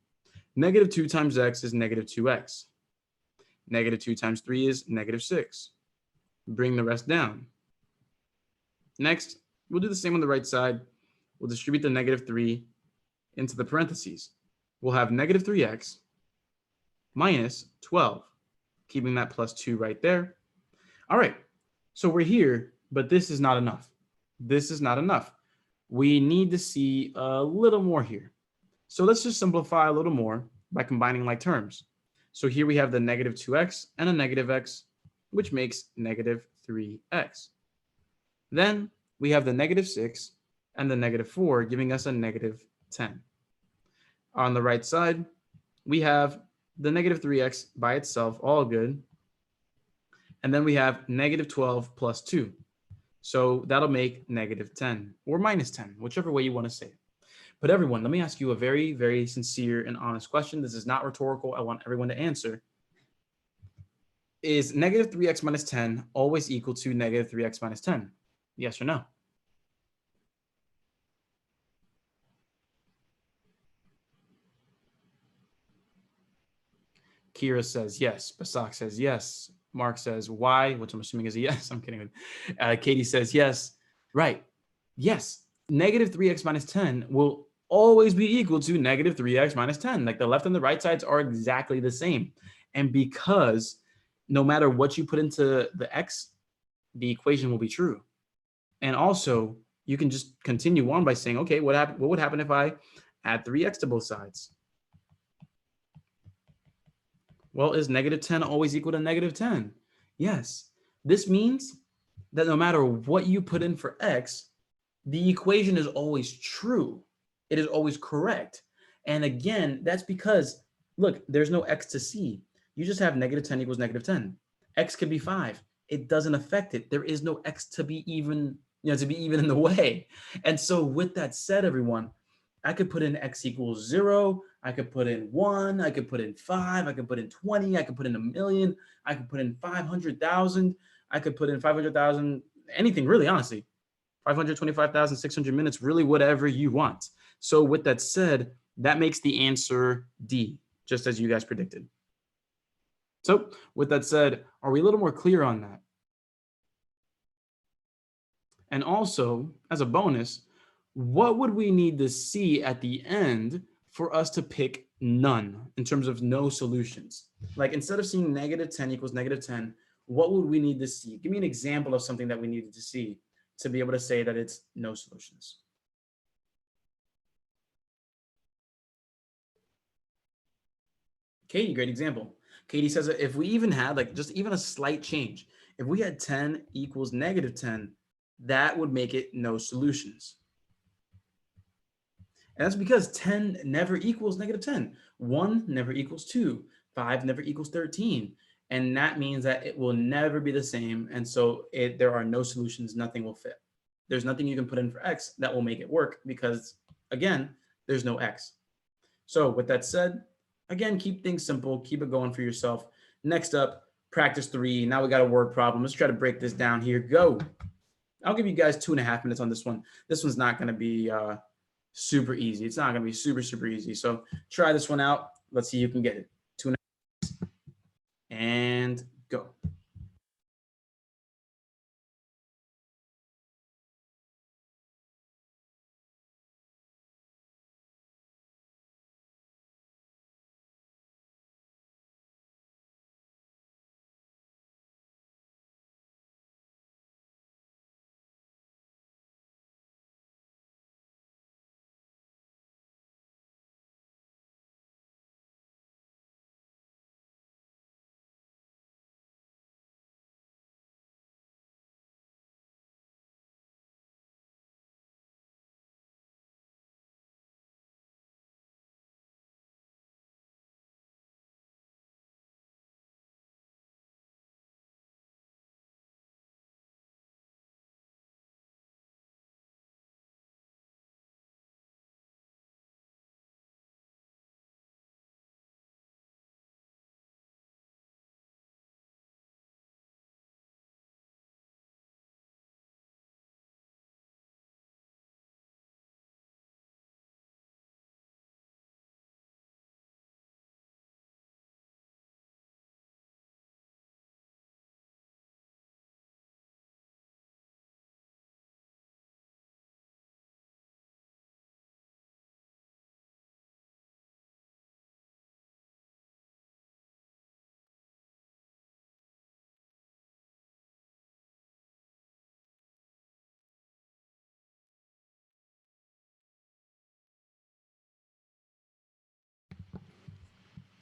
-2 times x is -2x. -2 times 3 is -6. Bring the rest down. Next, we'll do the same on the right side. We'll distribute the -3 into the parentheses. We'll have -3x minus 12, keeping that plus 2 right there. All right, so we're here, but this is not enough. This is not enough. We need to see a little more here. So let's just simplify a little more by combining like terms. So here we have the -2x and a -x, which makes -3x. Then we have the -6 and the -4, giving us a -10. On the right side, we have the -3x by itself, all good. And then we have -12 plus 2. So that'll make -10 or -10, whichever way you want to say it. But everyone, let me ask you a very, very sincere and honest question. This is not rhetorical. I want everyone to answer. Is -3x minus 10 always equal to -3x minus 10? Yes or no? Kira says yes. Basak says yes. Mark says why, which I'm assuming is a yes. I'm kidding. Katie says yes. Right. Yes. -3x minus 10 will always be equal to -3x minus 10. Like the left and the right sides are exactly the same. And because no matter what you put into the x, the equation will be true. And also, you can just continue on by saying, okay, what would happen if I add 3x to both sides? Well, is -10 always equal to -10? Yes. This means that no matter what you put in for x, the equation is always true. It is always correct. And again, that's because, look, there's no x to see. You just have -10 equals -10. X could be 5. It doesn't affect it. There is no x to be even, in the way. And so with that said, everyone, I could put in x equals 0. I could put in 1. I could put in 5. I could put in 20. I could put in 1,000,000. I could put in 500,000. I could put in 500,000, anything really, honestly. 525,600 minutes, really whatever you want. So with that said, that makes the answer D, just as you guys predicted. So with that said, are we a little more clear on that? And also, as a bonus, what would we need to see at the end for us to pick none in terms of no solutions? Like instead of seeing -10 equals -10, what would we need to see? Give me an example of something that we needed to see to be able to say that it's no solutions. Katie, great example. Katie says that if we even had like just even a slight change, if we had 10 equals -10, that would make it no solutions. And that's because 10 never equals -10. 1 never equals 2. 5 never equals 13. And that means that it will never be the same. And so there are no solutions. Nothing will fit. There's nothing you can put in for x that will make it work because, again, there's no x. So with that said, again, keep things simple. Keep it going for yourself. Next up, practice 3. Now we got a word problem. Let's try to break this down here. Go. I'll give you guys 2.5 minutes on this one. This one's not going to be super easy. It's not going to be super, super easy. So try this one out. Let's see if you can get it. 2.5 minutes. And go.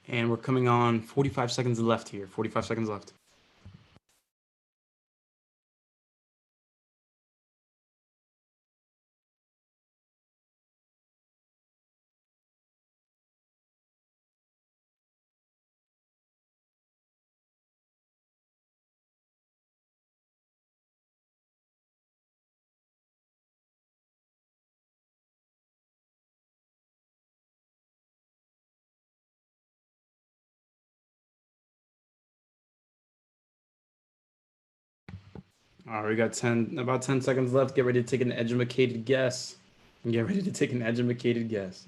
And we're coming on 45 seconds left here. 45 seconds left. All right, we got about 10 seconds left. Get ready to take an educated guess. Get ready to take an educated guess.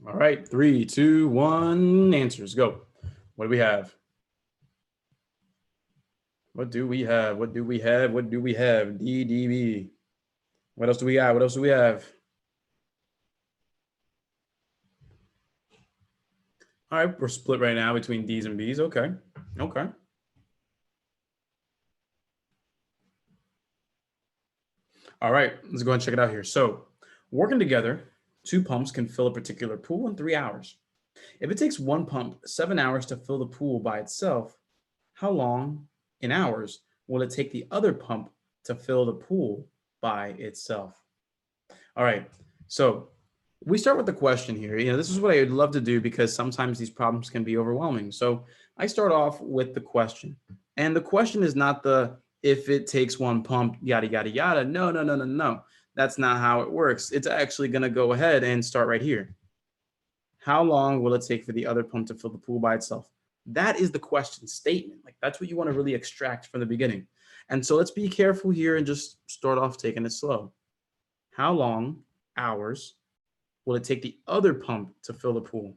All right, 3, 2, 1, answers, go. What do we have? What do we have? What do we have? What do we have? DDB. What else do we got? What else do we have? All right, we're split right now between D's and B's. Okay. Okay. All right, let's go ahead and check it out here. So, working together, 2 pumps can fill a particular pool in 3 hours. If it takes 1 pump 7 hours to fill the pool by itself, how long in hours will it take the other pump to fill the pool by itself? All right, so we start with the question here. This is what I would love to do because sometimes these problems can be overwhelming. So I start off with the question. And the question is not the if it takes 1 pump, yada, yada, yada. No. That's not how it works. It's actually going to go ahead and start right here. How long will it take for the other pump to fill the pool by itself? That is the question statement. Like, that's what you want to really extract from the beginning. And so let's be careful here and just start off taking it slow. How long, hours, will it take the other pump to fill the pool?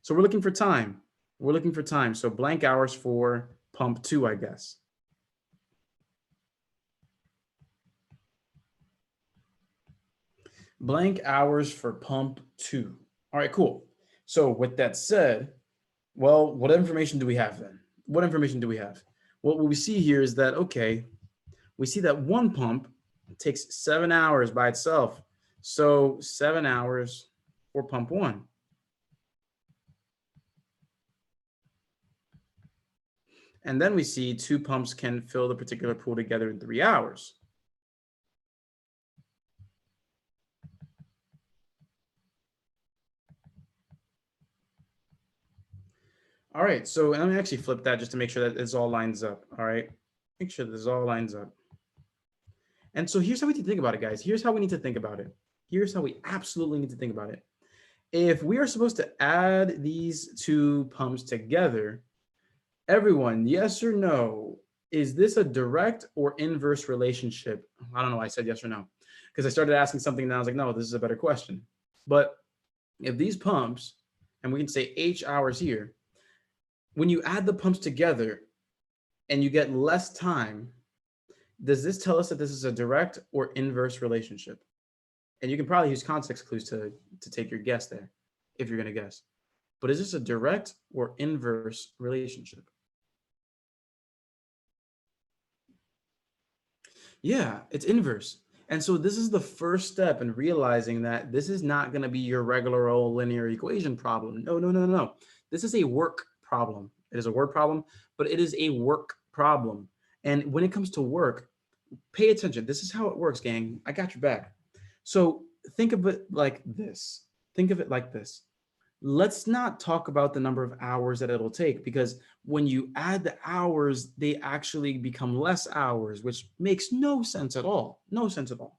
So we're looking for time. We're looking for time. So blank hours for pump 2, I guess. Blank hours for pump 2. All right, cool. So with that said, well, what information do we have then? What information do we have? What we see here is that, okay, we see that 1 pump takes 7 hours by itself. So 7 hours for pump 1. And then we see 2 pumps can fill the particular pool together in 3 hours. All right, so let me actually flip that just to make sure that this all lines up. All right, make sure this all lines up. And so here's how we need to think about it, guys. Here's how we need to think about it. Here's how we absolutely need to think about it. If we are supposed to add these 2 pumps together, everyone, yes or no, is this a direct or inverse relationship? I don't know why I said yes or no, because I started asking something and I was like, no, this is a better question. But if these pumps, and we can say H hours here, when you add the pumps together and you get less time, does this tell us that this is a direct or inverse relationship? And you can probably use context clues to take your guess there, if you're going to guess. But is this a direct or inverse relationship? Yeah, it's inverse. And so this is the first step in realizing that this is not going to be your regular old linear equation problem. No. This is a work problem. It is a word problem, but it is a work problem. And when it comes to work, pay attention. This is how it works, gang. I got your back. So think of it like this. Think of it like this. Let's not talk about the number of hours that it'll take, because when you add the hours, they actually become less hours, which makes no sense at all. No sense at all.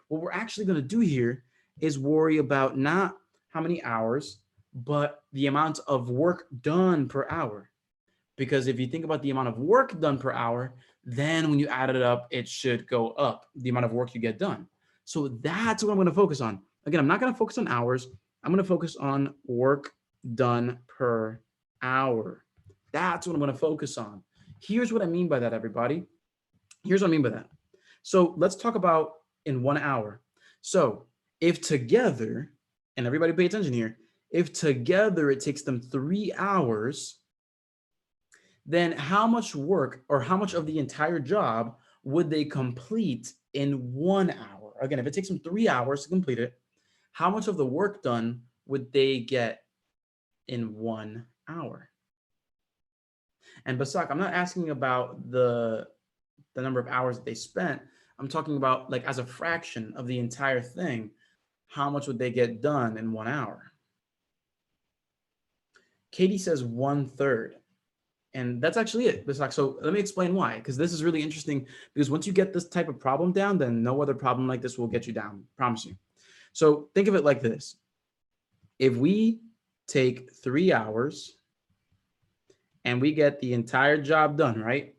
What we're actually going to do here is worry about not how many hours, but the amount of work done per hour. Because if you think about the amount of work done per hour, then when you add it up, it should go up, the amount of work you get done. So that's what I'm going to focus on. Again, I'm not going to focus on hours. I'm going to focus on work done per hour. That's what I'm going to focus on. Here's what I mean by that, everybody. Here's what I mean by that. So let's talk about in 1 hour. So if together, and everybody pay attention here, if together it takes them 3 hours, then how much work or how much of the entire job would they complete in 1 hour? Again, if it takes them 3 hours to complete it, how much of the work done would they get in 1 hour? And Basak, I'm not asking about the number of hours that they spent. I'm talking about like as a fraction of the entire thing, how much would they get done in 1 hour? Katie says 1/3. And that's actually it. Basak. So let me explain why, because this is really interesting, because once you get this type of problem down, then no other problem like this will get you down. Promise you. So think of it like this. If we take 3 hours and we get the entire job done, right?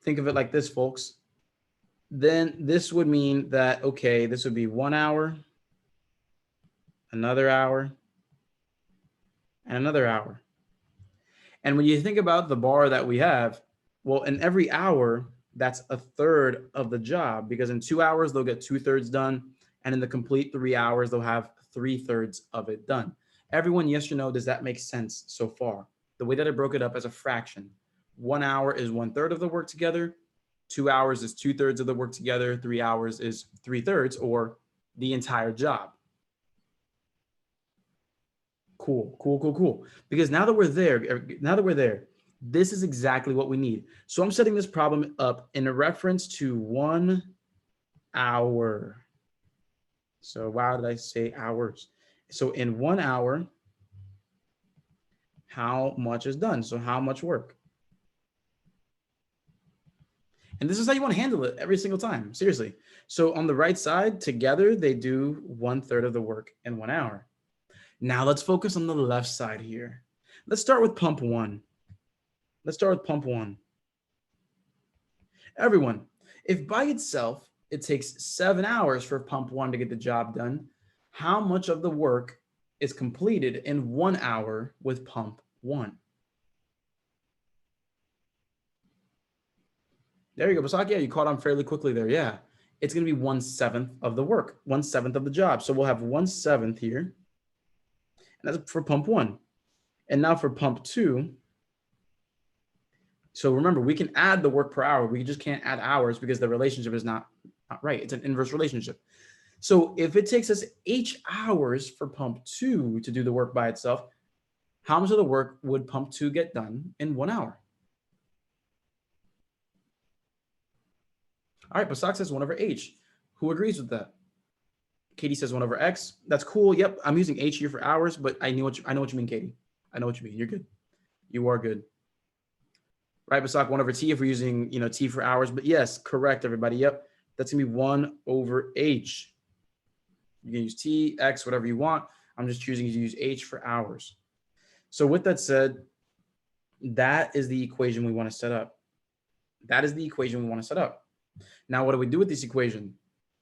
Think of it like this, folks. Then this would mean that, okay, this would be 1 hour, another hour, and another hour. And when you think about the bar that we have, well, in every hour, that's 1/3 of the job, because in 2 hours, they'll get 2/3 done. And in the complete 3 hours, they'll have 3/3 of it done. Everyone, yes or no, does that make sense so far? The way that I broke it up as a fraction. 1 hour is 1/3 of the work together. 2 hours is 2/3 of the work together. 3 hours is 3/3, or the entire job. Cool. Because now that we're there, this is exactly what we need. So I'm setting this problem up in a reference to 1 hour. So why did I say hours? So in 1 hour, how much is done? So how much work? And this is how you want to handle it every single time, seriously. So on the right side, together, they do 1/3 of the work in 1 hour. Now let's focus on the left side here. Let's start with pump one. Everyone, if by itself, it takes 7 hours for pump one to get the job done, how much of the work is completed in 1 hour with pump one? There you go, Basaki. Yeah, you caught on fairly quickly there. Yeah, it's going to be 1/7 of the work, 1/7 of the job. So we'll have 1/7 here. And that's for pump one. And now for pump two. So remember, we can add the work per hour. We just can't add hours because the relationship is not right. It's an inverse relationship. So if it takes us H hours for pump two to do the work by itself, how much of the work would pump two get done in 1 hour? All right, Basak says 1/H. Who agrees with that? Katie says 1/X. That's cool. Yep, I'm using H here for hours, but I know what you mean, Katie. I know what you mean. You're good. You are good. Right, Basak, 1/T if we're using, T for hours. But yes, correct, everybody. Yep, that's gonna be 1/H. You can use T, X, whatever you want. I'm just choosing to use H for hours. So with that said, that is the equation we want to set up. Now, what do we do with this equation?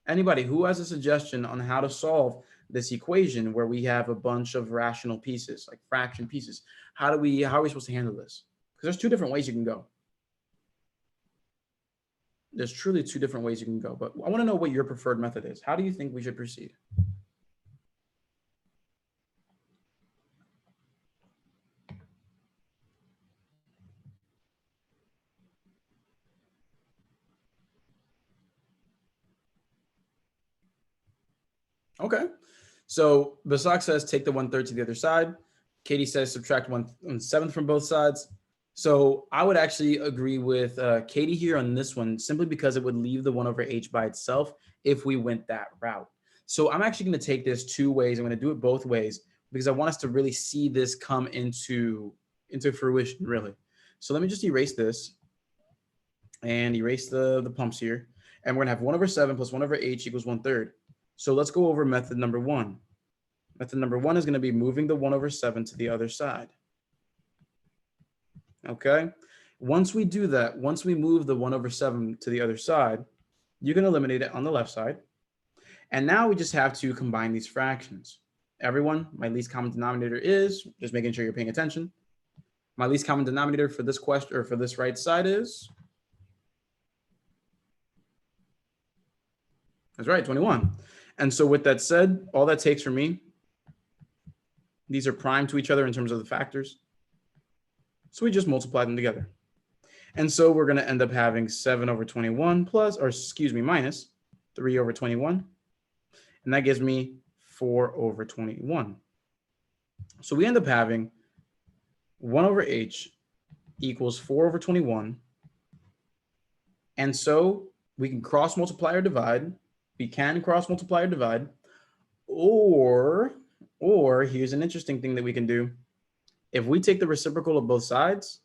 Anybody who has a suggestion on how to solve this equation where we have a bunch of rational pieces, like fraction pieces? How are we supposed to handle this? Because there's two different ways you can go. There's truly two different ways you can go, but I want to know what your preferred method is. How do you think we should proceed? Okay. So Basak says take the 1/3 to the other side. Katie says subtract 1/7 from both sides. So I would actually agree with Katie here on this one, simply because it would leave the 1/H by itself if we went that route. So I'm actually going to take this two ways. I'm going to do it both ways because I want us to really see this come into fruition, really. So let me just erase this and erase the pumps here. And we're going to have 1/7 plus 1/H equals 1/3. So let's go over method number one. Method number one is going to be moving the 1/7 to the other side. Okay. Once we do that, once we move the 1/7 to the other side, you can eliminate it on the left side. And now we just have to combine these fractions. Everyone, my least common denominator is, just making sure you're paying attention. My least common denominator for this question, or for this right side, is, that's right, 21. And so with that said, all that takes for me, these are prime to each other in terms of the factors. So we just multiply them together. And so we're going to end up having 7 over 21 plus, or excuse me, minus 3 over 21. And that gives me 4 over 21. So we end up having 1 over h equals 4 over 21. And so we can cross multiply or divide. We can cross multiply or divide. Or here's an interesting thing that we can do. If we take the reciprocal of both sides,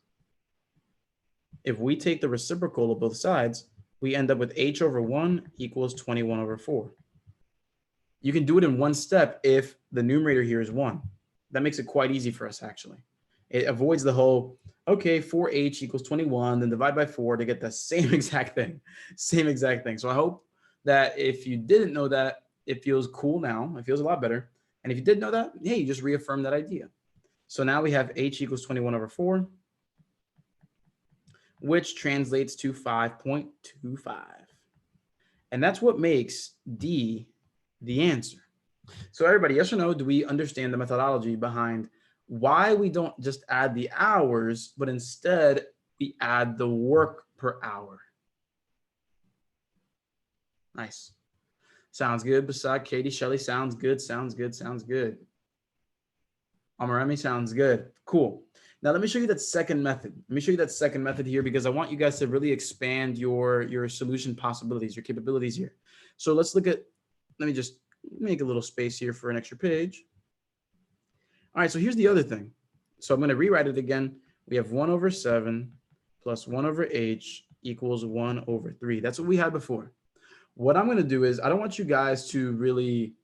we end up with h over 1 equals 21 over 4. You can do it in one step if the numerator here is 1. That makes it quite easy for us, actually. It avoids the whole, okay, 4h equals 21, then divide by 4 to get the same exact thing. So I hope that if you didn't know that, it feels cool now. It feels a lot better. And if you did know that, hey, you just reaffirm that idea. So now we have h equals 21 over 4, which translates to 5.25. And that's what makes D the answer. So everybody, yes or no, do we understand the methodology behind why we don't just add the hours, but instead we add the work per hour? Nice. Sounds good. Beside Katie, Shelley, sounds good. Amaremi, sounds good. Cool. Now let me show you that second method. Here because I want you guys to really expand your solution possibilities, your capabilities here. So let's look at, let me just make a little space here for an extra page. All right, so here's the other thing. So I'm going to rewrite it again. We have 1 over 7 plus 1 over h equals 1 over 3. That's what we had before. What I'm going to do is I don't want you guys to really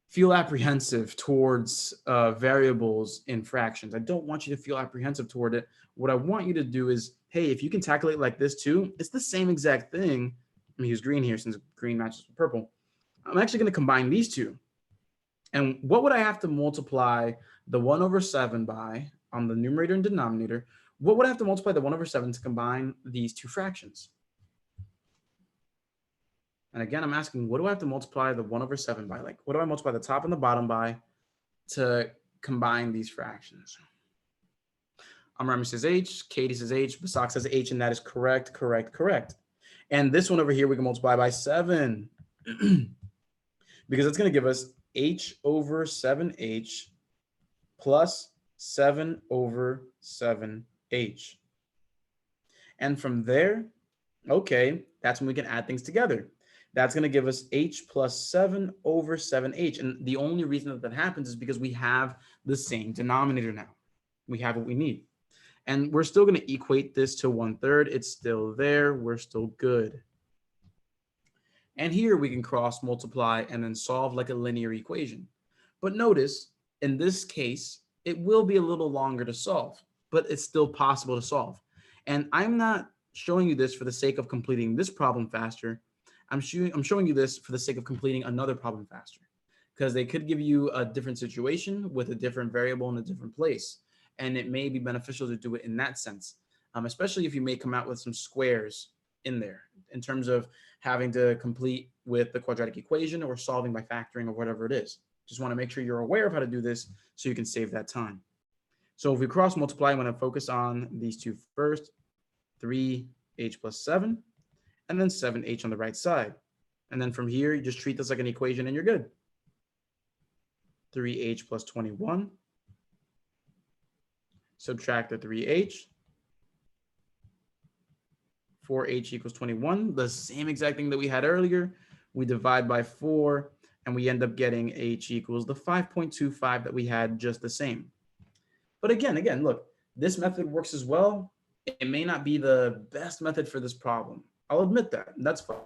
feel apprehensive towards variables in fractions. I don't want you to feel apprehensive toward it. What I want you to do is, hey, if you can tackle it like this too, it's the same exact thing. Let me use green here since green matches with purple. I'm actually going to combine these two. And what would I have to multiply the 1 over 7 by on the numerator and denominator? What would I have to multiply the 1 over 7 to combine these two fractions? And again, I'm asking, what do I have to multiply the 1 over 7 by? Like, what do I multiply the top and the bottom by to combine these fractions? Amarami says H, Katie says H, Basak says H, and that is correct. And this one over here, we can multiply by 7 because it's going to give us H over 7H plus 7 over 7H. And from there, okay, that's when we can add things together. That's going to give us H plus 7 over 7H. And the only reason that happens is because we have the same denominator now. We have what we need. And we're still going to equate this to 1/3. It's still there. We're still good. And here we can cross multiply and then solve like a linear equation. But notice, in this case, it will be a little longer to solve, but it's still possible to solve. And I'm not showing you this for the sake of completing this problem faster. I'm showing you this for the sake of completing another problem faster, because they could give you a different situation with a different variable in a different place. And it may be beneficial to do it in that sense, especially if you may come out with some squares in there in terms of having to complete with the quadratic equation or solving by factoring or whatever it is. Just want to make sure you're aware of how to do this so you can save that time. So if we cross multiply, I'm going to focus on these two first, 3h plus 7, and then 7h on the right side. And then from here, you just treat this like an equation and you're good. 3h plus 21. Subtract the 3h. 4h equals 21. The same exact thing that we had earlier. We divide by 4, and we end up getting h equals the 5.25 that we had just the same. But again, look, this method works as well. It may not be the best method for this problem. I'll admit that. That's fine.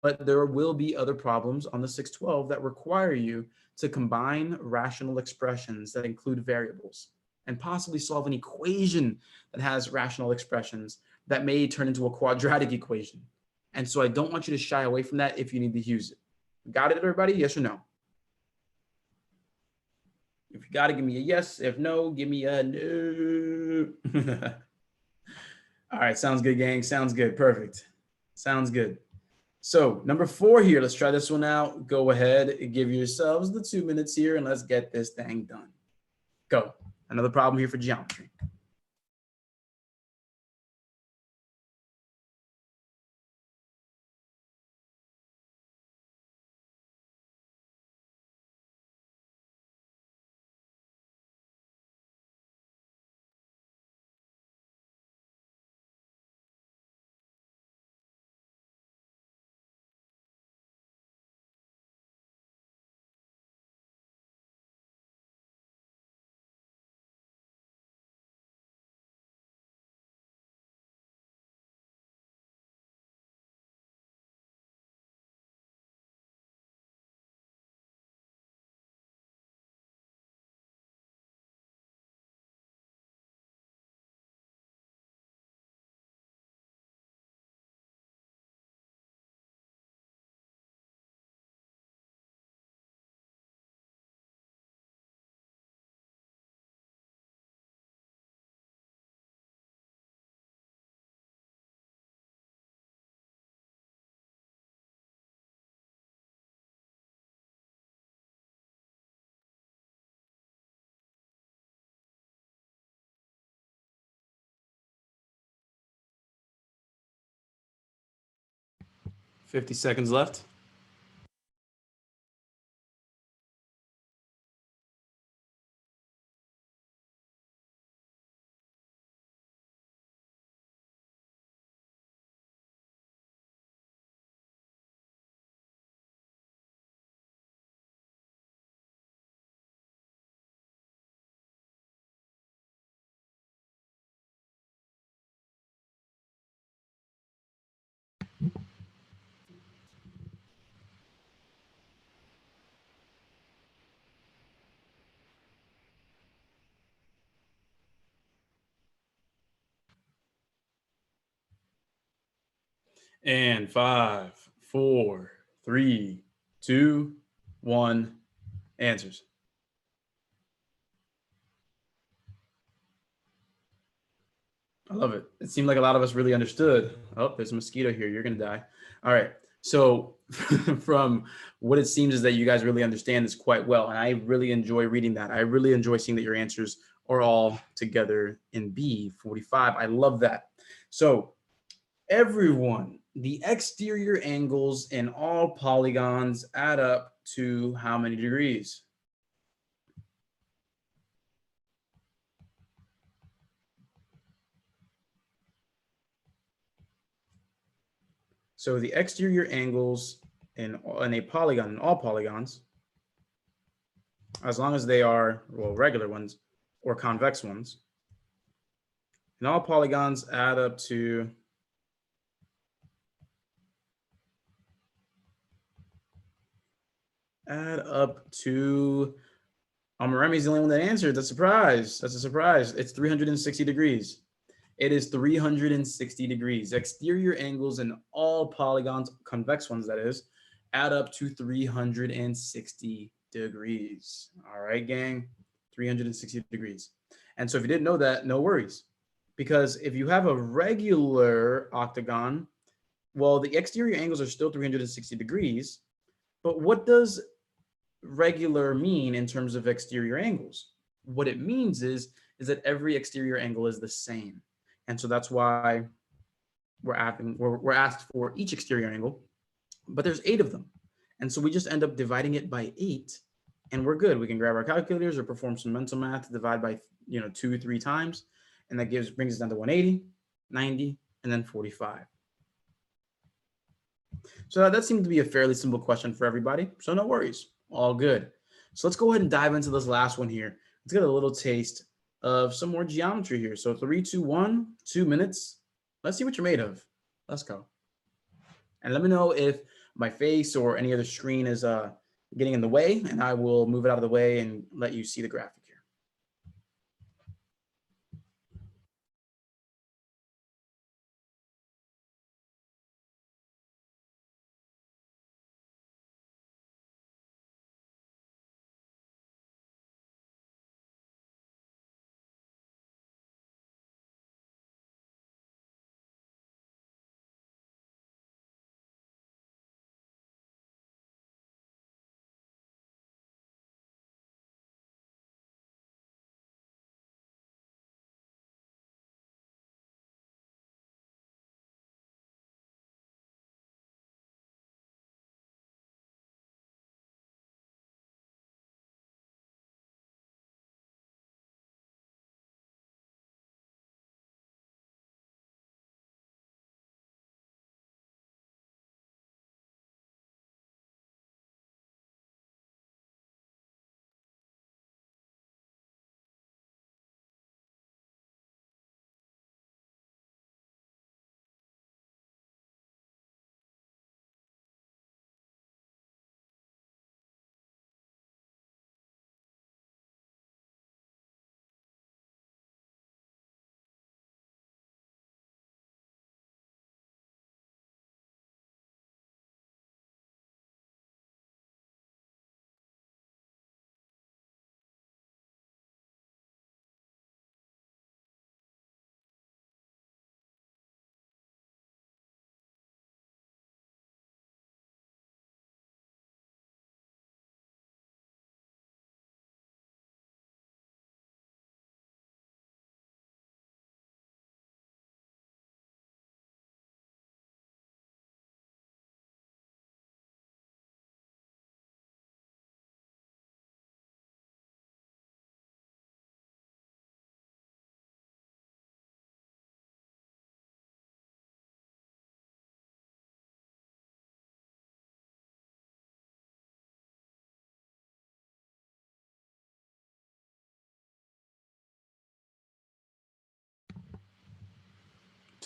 But there will be other problems on the 612 that require you to combine rational expressions that include variables and possibly solve an equation that has rational expressions that may turn into a quadratic equation. And so I don't want you to shy away from that if you need to use it. Got it, everybody? Yes or no? If you got it, give me a yes. If no, give me a no. All right, sounds good, gang. Sounds good. Perfect. Sounds good. So number 4 here, let's try this one out. Go ahead and give yourselves the 2 minutes here and let's get this thing done. Go. Another problem here for geometry. 50 seconds left. And 5, 4, 3, 2, 1. Answers. I love it. It seemed like a lot of us really understood. Oh, there's a mosquito here. You're going to die. All right. So from what it seems is that you guys really understand this quite well. And I really enjoy reading that. I really enjoy seeing that your answers are all together in B45. I love that. So everyone, the exterior angles in all polygons add up to how many degrees? So the exterior angles in a polygon, in all polygons, as long as they are, well, regular ones or convex ones, and all polygons add up to Remi's the only one that answered. That's a surprise. That's a surprise. It's 360 degrees. It is 360 degrees. Exterior angles in all polygons, convex ones that is, add up to 360 degrees. All right, gang, 360 degrees. And so if you didn't know that, no worries. Because if you have a regular octagon, well, the exterior angles are still 360 degrees. But what does regular mean in terms of exterior angles? What it means is that every exterior angle is the same. And so that's why we're asked for each exterior angle, but there's 8 of them. And so we just end up dividing it by 8 and we're good. We can grab our calculators or perform some mental math, divide by 2, 3 times. And that brings us down to 180, 90, and then 45. So that seemed to be a fairly simple question for everybody. So no worries, all good. So let's go ahead and dive into this last one here. Let's get a little taste of some more geometry here. So 3, 2, 1, 2 minutes. Let's see what you're made of. Let's go. And let me know if my face or any other screen is getting in the way, and I will move it out of the way and let you see the graphic.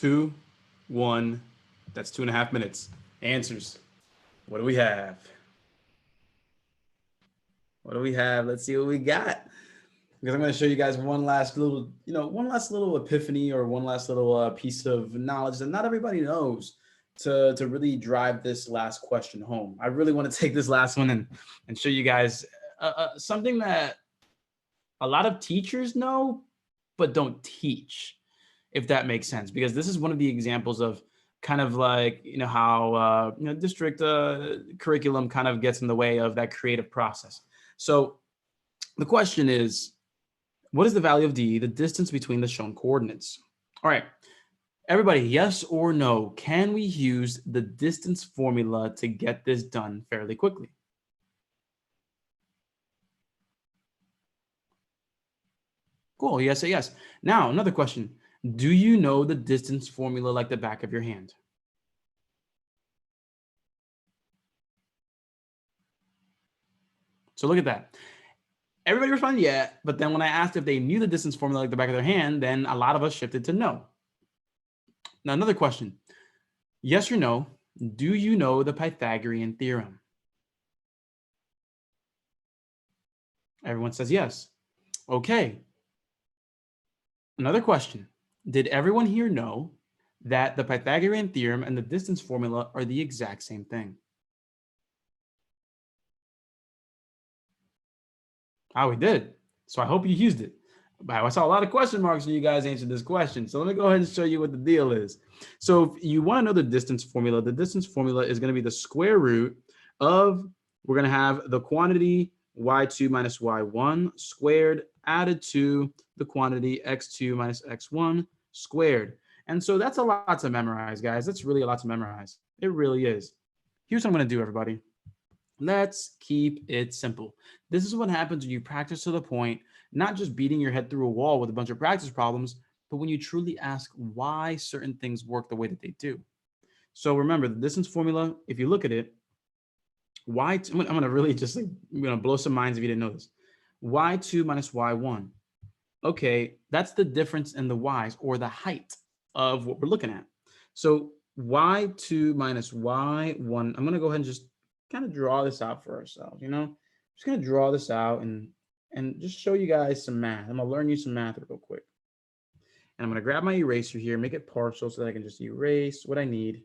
2, 1. That's 2.5 minutes. Answers. What do we have? What do we have? Let's see what we got. Because I'm going to show you guys one last little epiphany, or one last little piece of knowledge that not everybody knows to really drive this last question home. I really want to take this last one and show you guys something that a lot of teachers know, but don't teach, if that makes sense. Because this is one of the examples of kind of like, how, district curriculum kind of gets in the way of that creative process. So the question is, what is the value of D, the distance between the shown coordinates? All right, everybody, yes or no, can we use the distance formula to get this done fairly quickly? Cool, yes, yes. Now, another question. Do you know the distance formula like the back of your hand? So look at that. Everybody responded yeah, but then when I asked if they knew the distance formula like the back of their hand, then a lot of us shifted to no. Now, another question. Yes or no, do you know the Pythagorean theorem? Everyone says yes. Okay. Another question. Did everyone here know that the Pythagorean theorem and the distance formula are the exact same thing? Oh, we did. So I hope you used it. But I saw a lot of question marks when you guys answered this question. So let me go ahead and show you what the deal is. So if you want to know the distance formula is going to be the square root of, we're going to have the quantity y2 minus y1 squared added to the quantity x2 minus x1 squared. And so that's a lot to memorize, guys. That's really a lot to memorize. It really is. Here's what I'm going to do, everybody. Let's keep it simple. This is what happens when you practice to the point, not just beating your head through a wall with a bunch of practice problems, but when you truly ask why certain things work the way that they do. So remember the distance formula, if you look at it, I'm going to really just I'm going to blow some minds if you didn't know this. y2 minus y1. Okay, that's the difference in the y's, or the height of what we're looking at. So y2 minus y1, I'm going to go ahead and just kind of draw this out for ourselves, just going to draw this out and just show you guys some math. I'm going to learn you some math real quick. And I'm going to grab my eraser here, make it partial so that I can just erase what I need.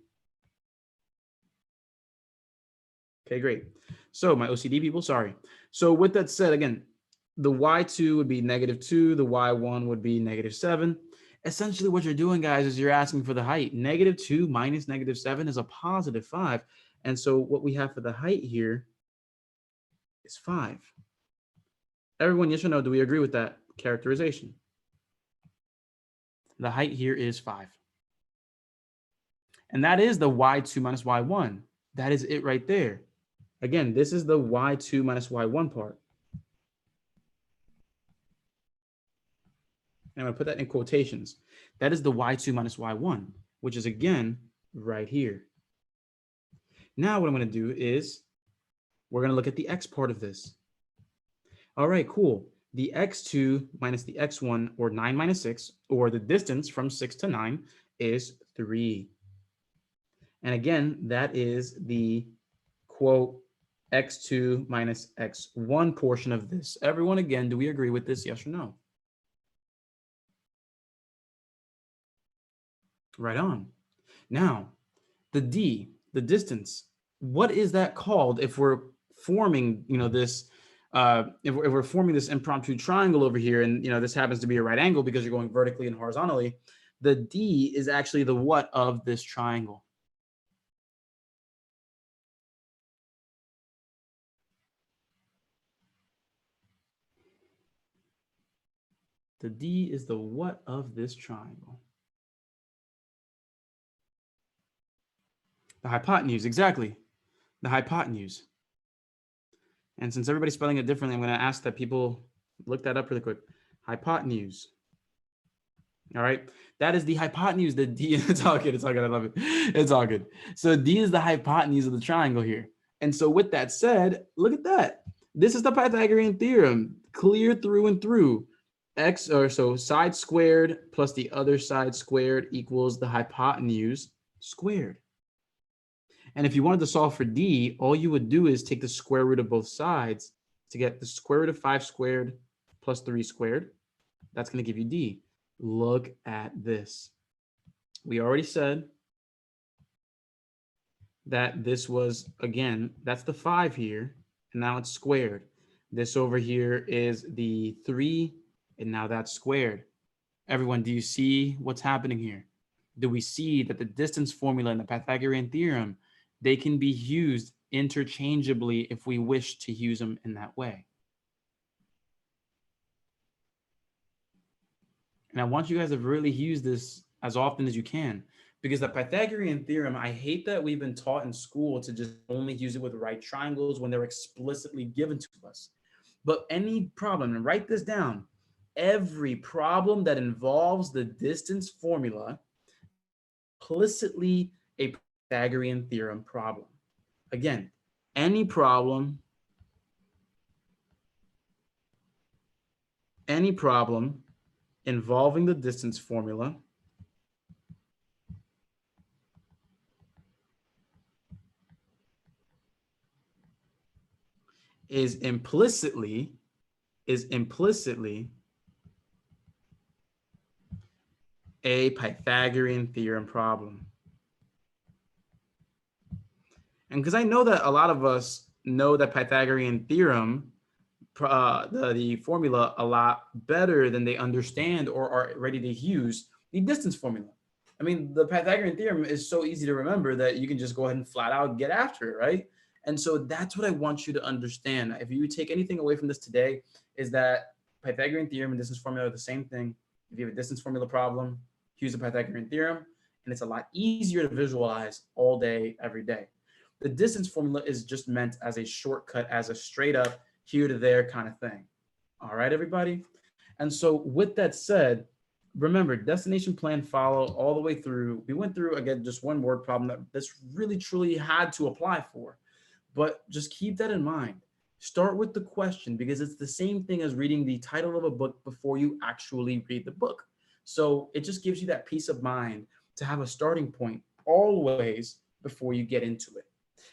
Okay, great. So my OCD people, sorry. So with that said, again, the y2 would be -2, the y1 would be -7. Essentially what you're doing, guys, is you're asking for the height. -2 minus -7 is a +5. And so what we have for the height here is 5. Everyone, yes or no, do we agree with that characterization? The height here is 5. And that is the y2 minus y1. That is it right there. Again, this is the y2 minus y1 part. And I'm going to put that in quotations. That is the y2 minus y1, which is, again, right here. Now what I'm going to do is we're going to look at the x part of this. All right, cool. The x2 minus the x1, or 9 minus 6, or the distance from 6 to 9, is 3. And again, that is the, quote, x2 minus x1 portion of this. Everyone, again, do we agree with this, yes or no? Right on. Now, the d, the distance, what is that called if we're forming, this, if we're forming this impromptu triangle over here, and, this happens to be a right angle because you're going vertically and horizontally, the d is actually the what of this triangle? The d is the what of this triangle? The hypotenuse, exactly. The hypotenuse. And since everybody's spelling it differently, I'm going to ask that people look that up really quick. Hypotenuse. All right. That is the hypotenuse. The D, it's all good. It's all good. I love it. It's all good. So D is the hypotenuse of the triangle here. And so with that said, look at that. This is the Pythagorean theorem, clear through and through. side squared plus the other side squared equals the hypotenuse squared. And if you wanted to solve for D, all you would do is take the square root of both sides to get the square root of 5 squared plus 3 squared. That's going to give you D. Look at this. We already said that this was, again, that's the 5 here, and now it's squared. This over here is the 3, and now that's squared. Everyone, do you see what's happening here? Do we see that the distance formula and the Pythagorean theorem, they can be used interchangeably if we wish to use them in that way? And I want you guys to really use this as often as you can, because the Pythagorean theorem, I hate that we've been taught in school to just only use it with right triangles when they're explicitly given to us. But any problem, and write this down, every problem that involves the distance formula, implicitly a Pythagorean theorem problem. Again, any problem involving the distance formula is implicitly a Pythagorean theorem problem. And because I know that a lot of us know that Pythagorean theorem, the formula, a lot better than they understand or are ready to use the distance formula. I mean, the Pythagorean theorem is so easy to remember that you can just go ahead and flat out get after it, right? And so that's what I want you to understand. If you take anything away from this today, is that Pythagorean theorem and distance formula are the same thing. If you have a distance formula problem, use the Pythagorean theorem, and it's a lot easier to visualize all day, every day. The distance formula is just meant as a shortcut, as a straight up here to there kind of thing. All right, everybody? And so with that said, remember, destination plan follow all the way through. We went through, again, just one word problem that this really truly had to apply for. But just keep that in mind. Start with the question, because it's the same thing as reading the title of a book before you actually read the book. So it just gives you that peace of mind to have a starting point always before you get into it.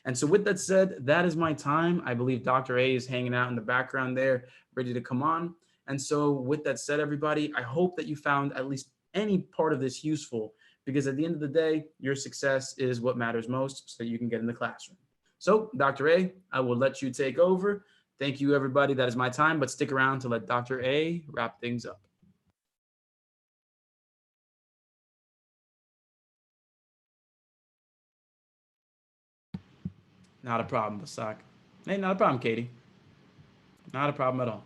And so with that said, that is my time. I believe Dr. A is hanging out in the background there, ready to come on. And so with that said, everybody, I hope that you found at least any part of this useful, because at the end of the day, your success is what matters most, so that you can get in the classroom. So Dr. A, I will let you take over. Thank you, everybody. That is my time, but stick around to let Dr. A wrap things up. Not a problem, Basak. Hey, not a problem, Katie. Not a problem at all.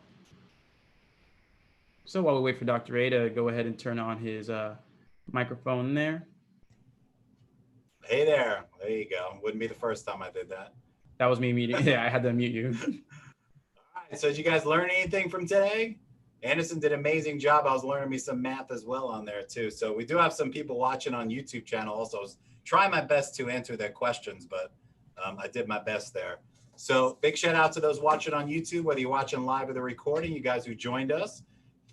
So while we wait for Dr. A to go ahead and turn on his microphone there. Hey there. There you go. Wouldn't be the first time I did that. That was me muting. Yeah, I had to mute you. All right. So did you guys learn anything from today? Anderson did an amazing job. I was learning me some math as well on there too. So we do have some people watching on YouTube channel also. I was trying my best to answer their questions, but I did my best there. So big shout out to those watching on YouTube, whether you're watching live or the recording, you guys who joined us.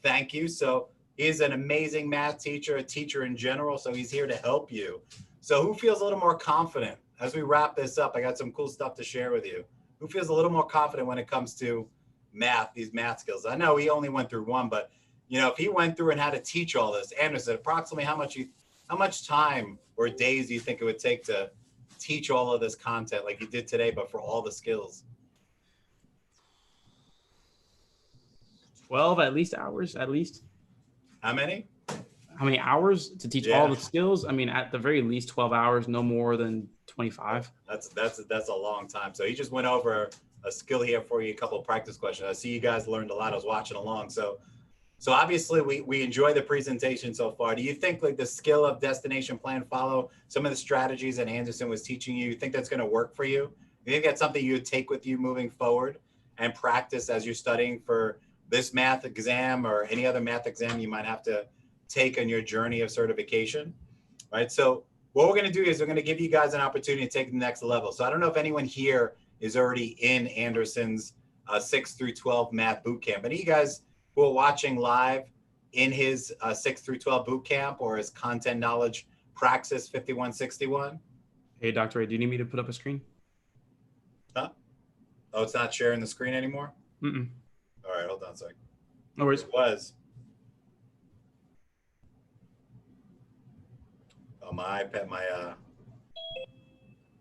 Thank you. So he's an amazing math teacher, a teacher in general. So he's here to help you. So who feels a little more confident as we wrap this up? I got some cool stuff to share with you. Who feels a little more confident when it comes to math, these math skills? I know he only went through one, but you know, if he went through and had to teach all this, Anderson, approximately how much time or days do you think it would take to teach all of this content like you did today, but for all the skills? 12 at least hours, at least. How many? How many hours to teach all the skills? I mean, at the very least 12 hours, no more than 25. That's a long time. So he just went over a skill here for you, a couple of practice questions. I see you guys learned a lot. I was watching along. So obviously we enjoy the presentation so far. Do you think like the skill of destination plan follow, some of the strategies that Anderson was teaching you think that's going to work for you? You think that's something you would take with you moving forward and practice as you're studying for this math exam or any other math exam you might have to take on your journey of certification, right? So what we're going to do is we're going to give you guys an opportunity to take the next level. So I don't know if anyone here is already in Anderson's 6 through 12 math bootcamp. Any of you guys who are watching live, in his 6 through 12 boot camp or his content knowledge Praxis 5161? Hey, Dr. Ray, do you need me to put up a screen? Huh? Oh, it's not sharing the screen anymore? Mm-mm. All right, hold on a second. No worries. It was. Oh, my iPad, my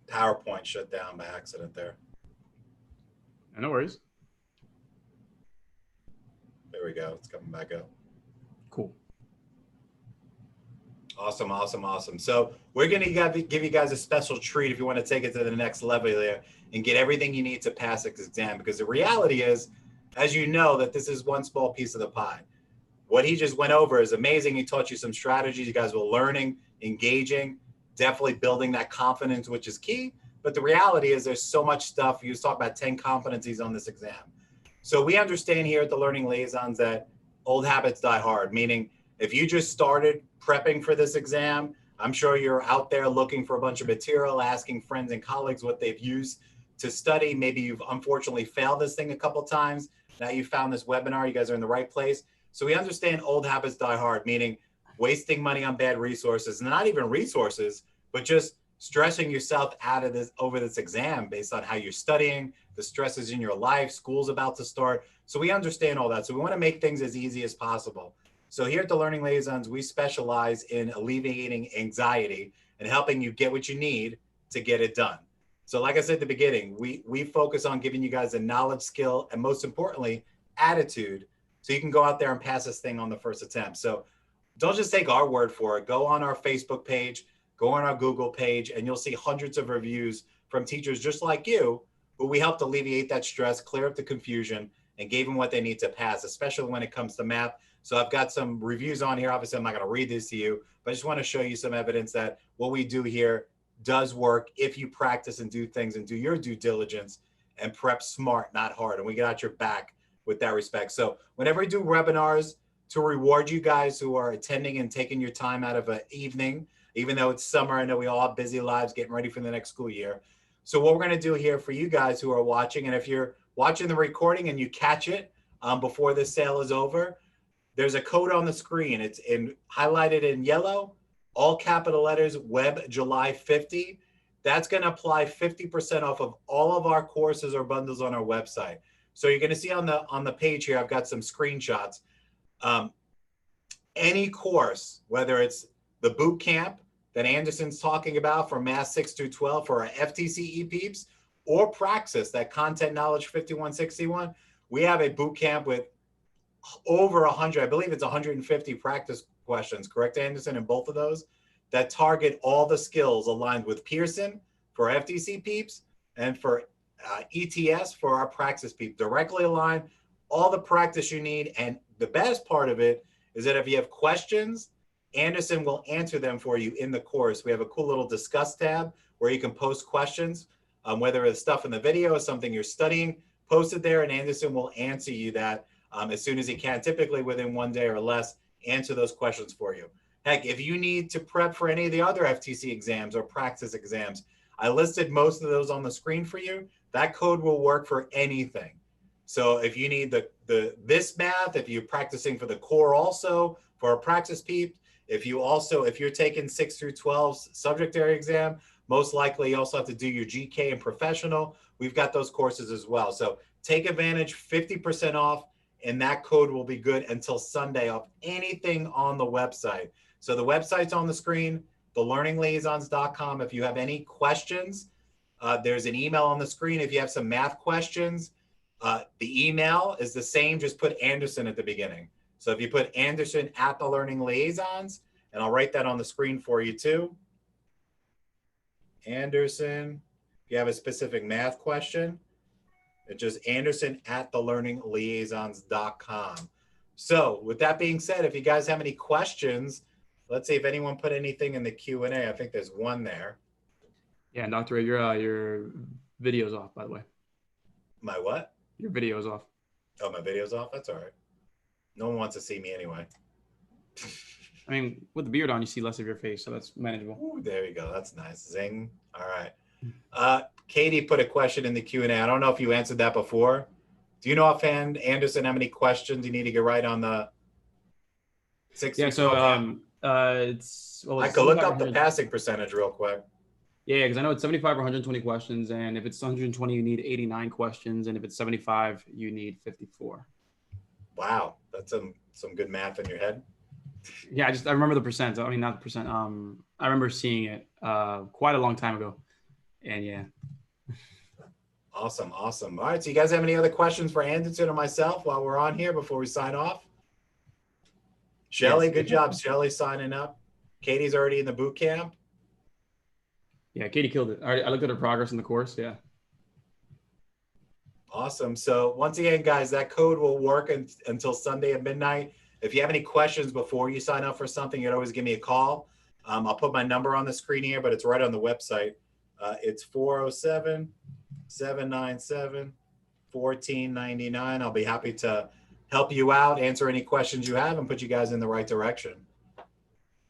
PowerPoint shut down by accident there. No worries. There we go. It's coming back up. Cool. Awesome, awesome, awesome. So we're going to give you guys a special treat if you want to take it to the next level there and get everything you need to pass this exam. Because the reality is, as you know, that this is one small piece of the pie. What he just went over is amazing. He taught you some strategies. You guys were learning, engaging, definitely building that confidence, which is key. But the reality is there's so much stuff. You talk about 10 competencies on this exam. So we understand here at the Learning Liaisons that old habits die hard, meaning if you just started prepping for this exam, I'm sure you're out there looking for a bunch of material, asking friends and colleagues what they've used to study. Maybe you've unfortunately failed this thing a couple times. Now you found this webinar, you guys are in the right place. So we understand old habits die hard, meaning wasting money on bad resources, and not even resources, but just stressing yourself out of this over this exam based on how you're studying, the stresses in your life, school's about to start. So we understand all that. So we want to make things as easy as possible. So here at the Learning Liaisons, we specialize in alleviating anxiety and helping you get what you need to get it done. So like I said at the beginning, we focus on giving you guys a knowledge, skill, and most importantly, attitude, so you can go out there and pass this thing on the first attempt. So don't just take our word for it. Go on our Facebook page, go on our Google page, and you'll see hundreds of reviews from teachers just like you, who we helped alleviate that stress, clear up the confusion, and gave them what they need to pass, especially when it comes to math. So I've got some reviews on here. Obviously, I'm not going to read this to you, but I just want to show you some evidence that what we do here does work if you practice and do things and do your due diligence and prep smart, not hard. And we got your back with that respect. So whenever we do webinars to reward you guys who are attending and taking your time out of an evening, even though it's summer, I know we all have busy lives getting ready for the next school year. So what we're going to do here for you guys who are watching, and if you're watching the recording and you catch it before this sale is over, there's a code on the screen. It's highlighted in yellow, all capital letters, Web July 50. That's going to apply 50% off of all of our courses or bundles on our website. So you're going to see on the page here, I've got some screenshots. Any course, whether it's the boot camp that Anderson's talking about for Math 6 through 12 for our FTCE peeps, or Praxis, that Content Knowledge 5161, we have a boot camp with over 100, I believe it's 150 practice questions, correct, Anderson, in both of those, that target all the skills aligned with Pearson for FTC peeps and for ETS for our Praxis peeps, directly aligned, all the practice you need. And the best part of it is that if you have questions, Anderson will answer them for you in the course. We have a cool little discuss tab where you can post questions, whether it's stuff in the video or something you're studying, post it there, and Anderson will answer you that as soon as he can, typically within 1 day or less, answer those questions for you. Heck, if you need to prep for any of the other FTC exams or Praxis exams, I listed most of those on the screen for you. That code will work for anything. So if you need this math, if you're practicing for the core also, for a Praxis peep, if you're taking 6 through 12 subject area exam, most likely you also have to do your GK and professional. We've got those courses as well. So take advantage, 50% off, and that code will be good until Sunday off anything on the website. So the website's on the screen, thelearningliaisons.com. If you have any questions, there's an email on the screen. If you have some math questions, the email is the same, just put Anderson at the beginning. So if you put Anderson at the Learning Liaisons, and I'll write that on the screen for you too. Anderson, if you have a specific math question, it's just Anderson at thelearningliaisons.com. So with that being said, if you guys have any questions, let's see if anyone put anything in the Q&A. I think there's one there. Yeah, and Dr. Ray, your video's off, by the way. My what? Your video's off. Oh, my video's off? That's all right. No one wants to see me anyway. I mean, with the beard on, you see less of your face, so that's manageable. Ooh, there we go. That's nice. Zing. All right. Katie put a question in the Q&A. I don't know if you answered that before. Do you know offhand, Anderson, how many questions you need to get right on the 6 Yeah. through So 12 math. it's I could look up the passing percentage real quick. Yeah, because I know it's 75 or 120 questions, and if it's 120, you need 89 questions, and if it's 75, you need 54. Wow, that's some good math in your head. Yeah, I remember the percent. I mean, not the percent. I remember seeing it quite a long time ago, and yeah. Awesome. All right, so you guys have any other questions for Anderson or myself while we're on here before we sign off? Shelly, Yes. good job, Shelly, signing up. Katie's already in the boot camp. Yeah, Katie killed it. I looked at her progress in the course. Yeah. Awesome. So once again, guys, that code will work until Sunday at midnight. If you have any questions before you sign up for something, you can always give me a call. I'll put my number on the screen here, but it's right on the website. It's 407-797-1499. I'll be happy to help you out, answer any questions you have, and put you guys in the right direction.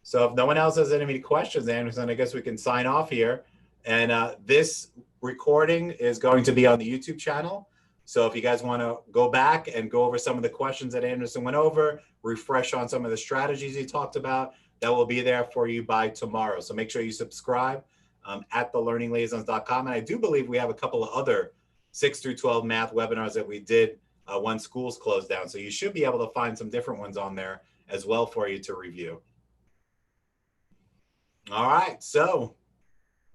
So if no one else has any questions, Anderson, I guess we can sign off here. And this recording is going to be on the YouTube channel. So if you guys want to go back and go over some of the questions that Anderson went over, refresh on some of the strategies he talked about, that will be there for you by tomorrow. So make sure you subscribe at thelearningliaisons.com. And I do believe we have a couple of other 6 through 12 math webinars that we did when schools closed down. So you should be able to find some different ones on there as well for you to review. All right. So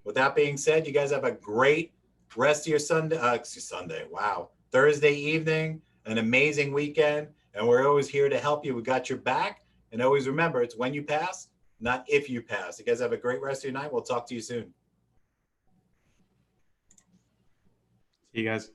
with that being said, you guys have a great rest of your Sunday. Wow. Thursday evening, an amazing weekend. And we're always here to help you. We got your back. And always remember, it's when you pass, not if you pass. You guys have a great rest of your night. We'll talk to you soon. See you guys.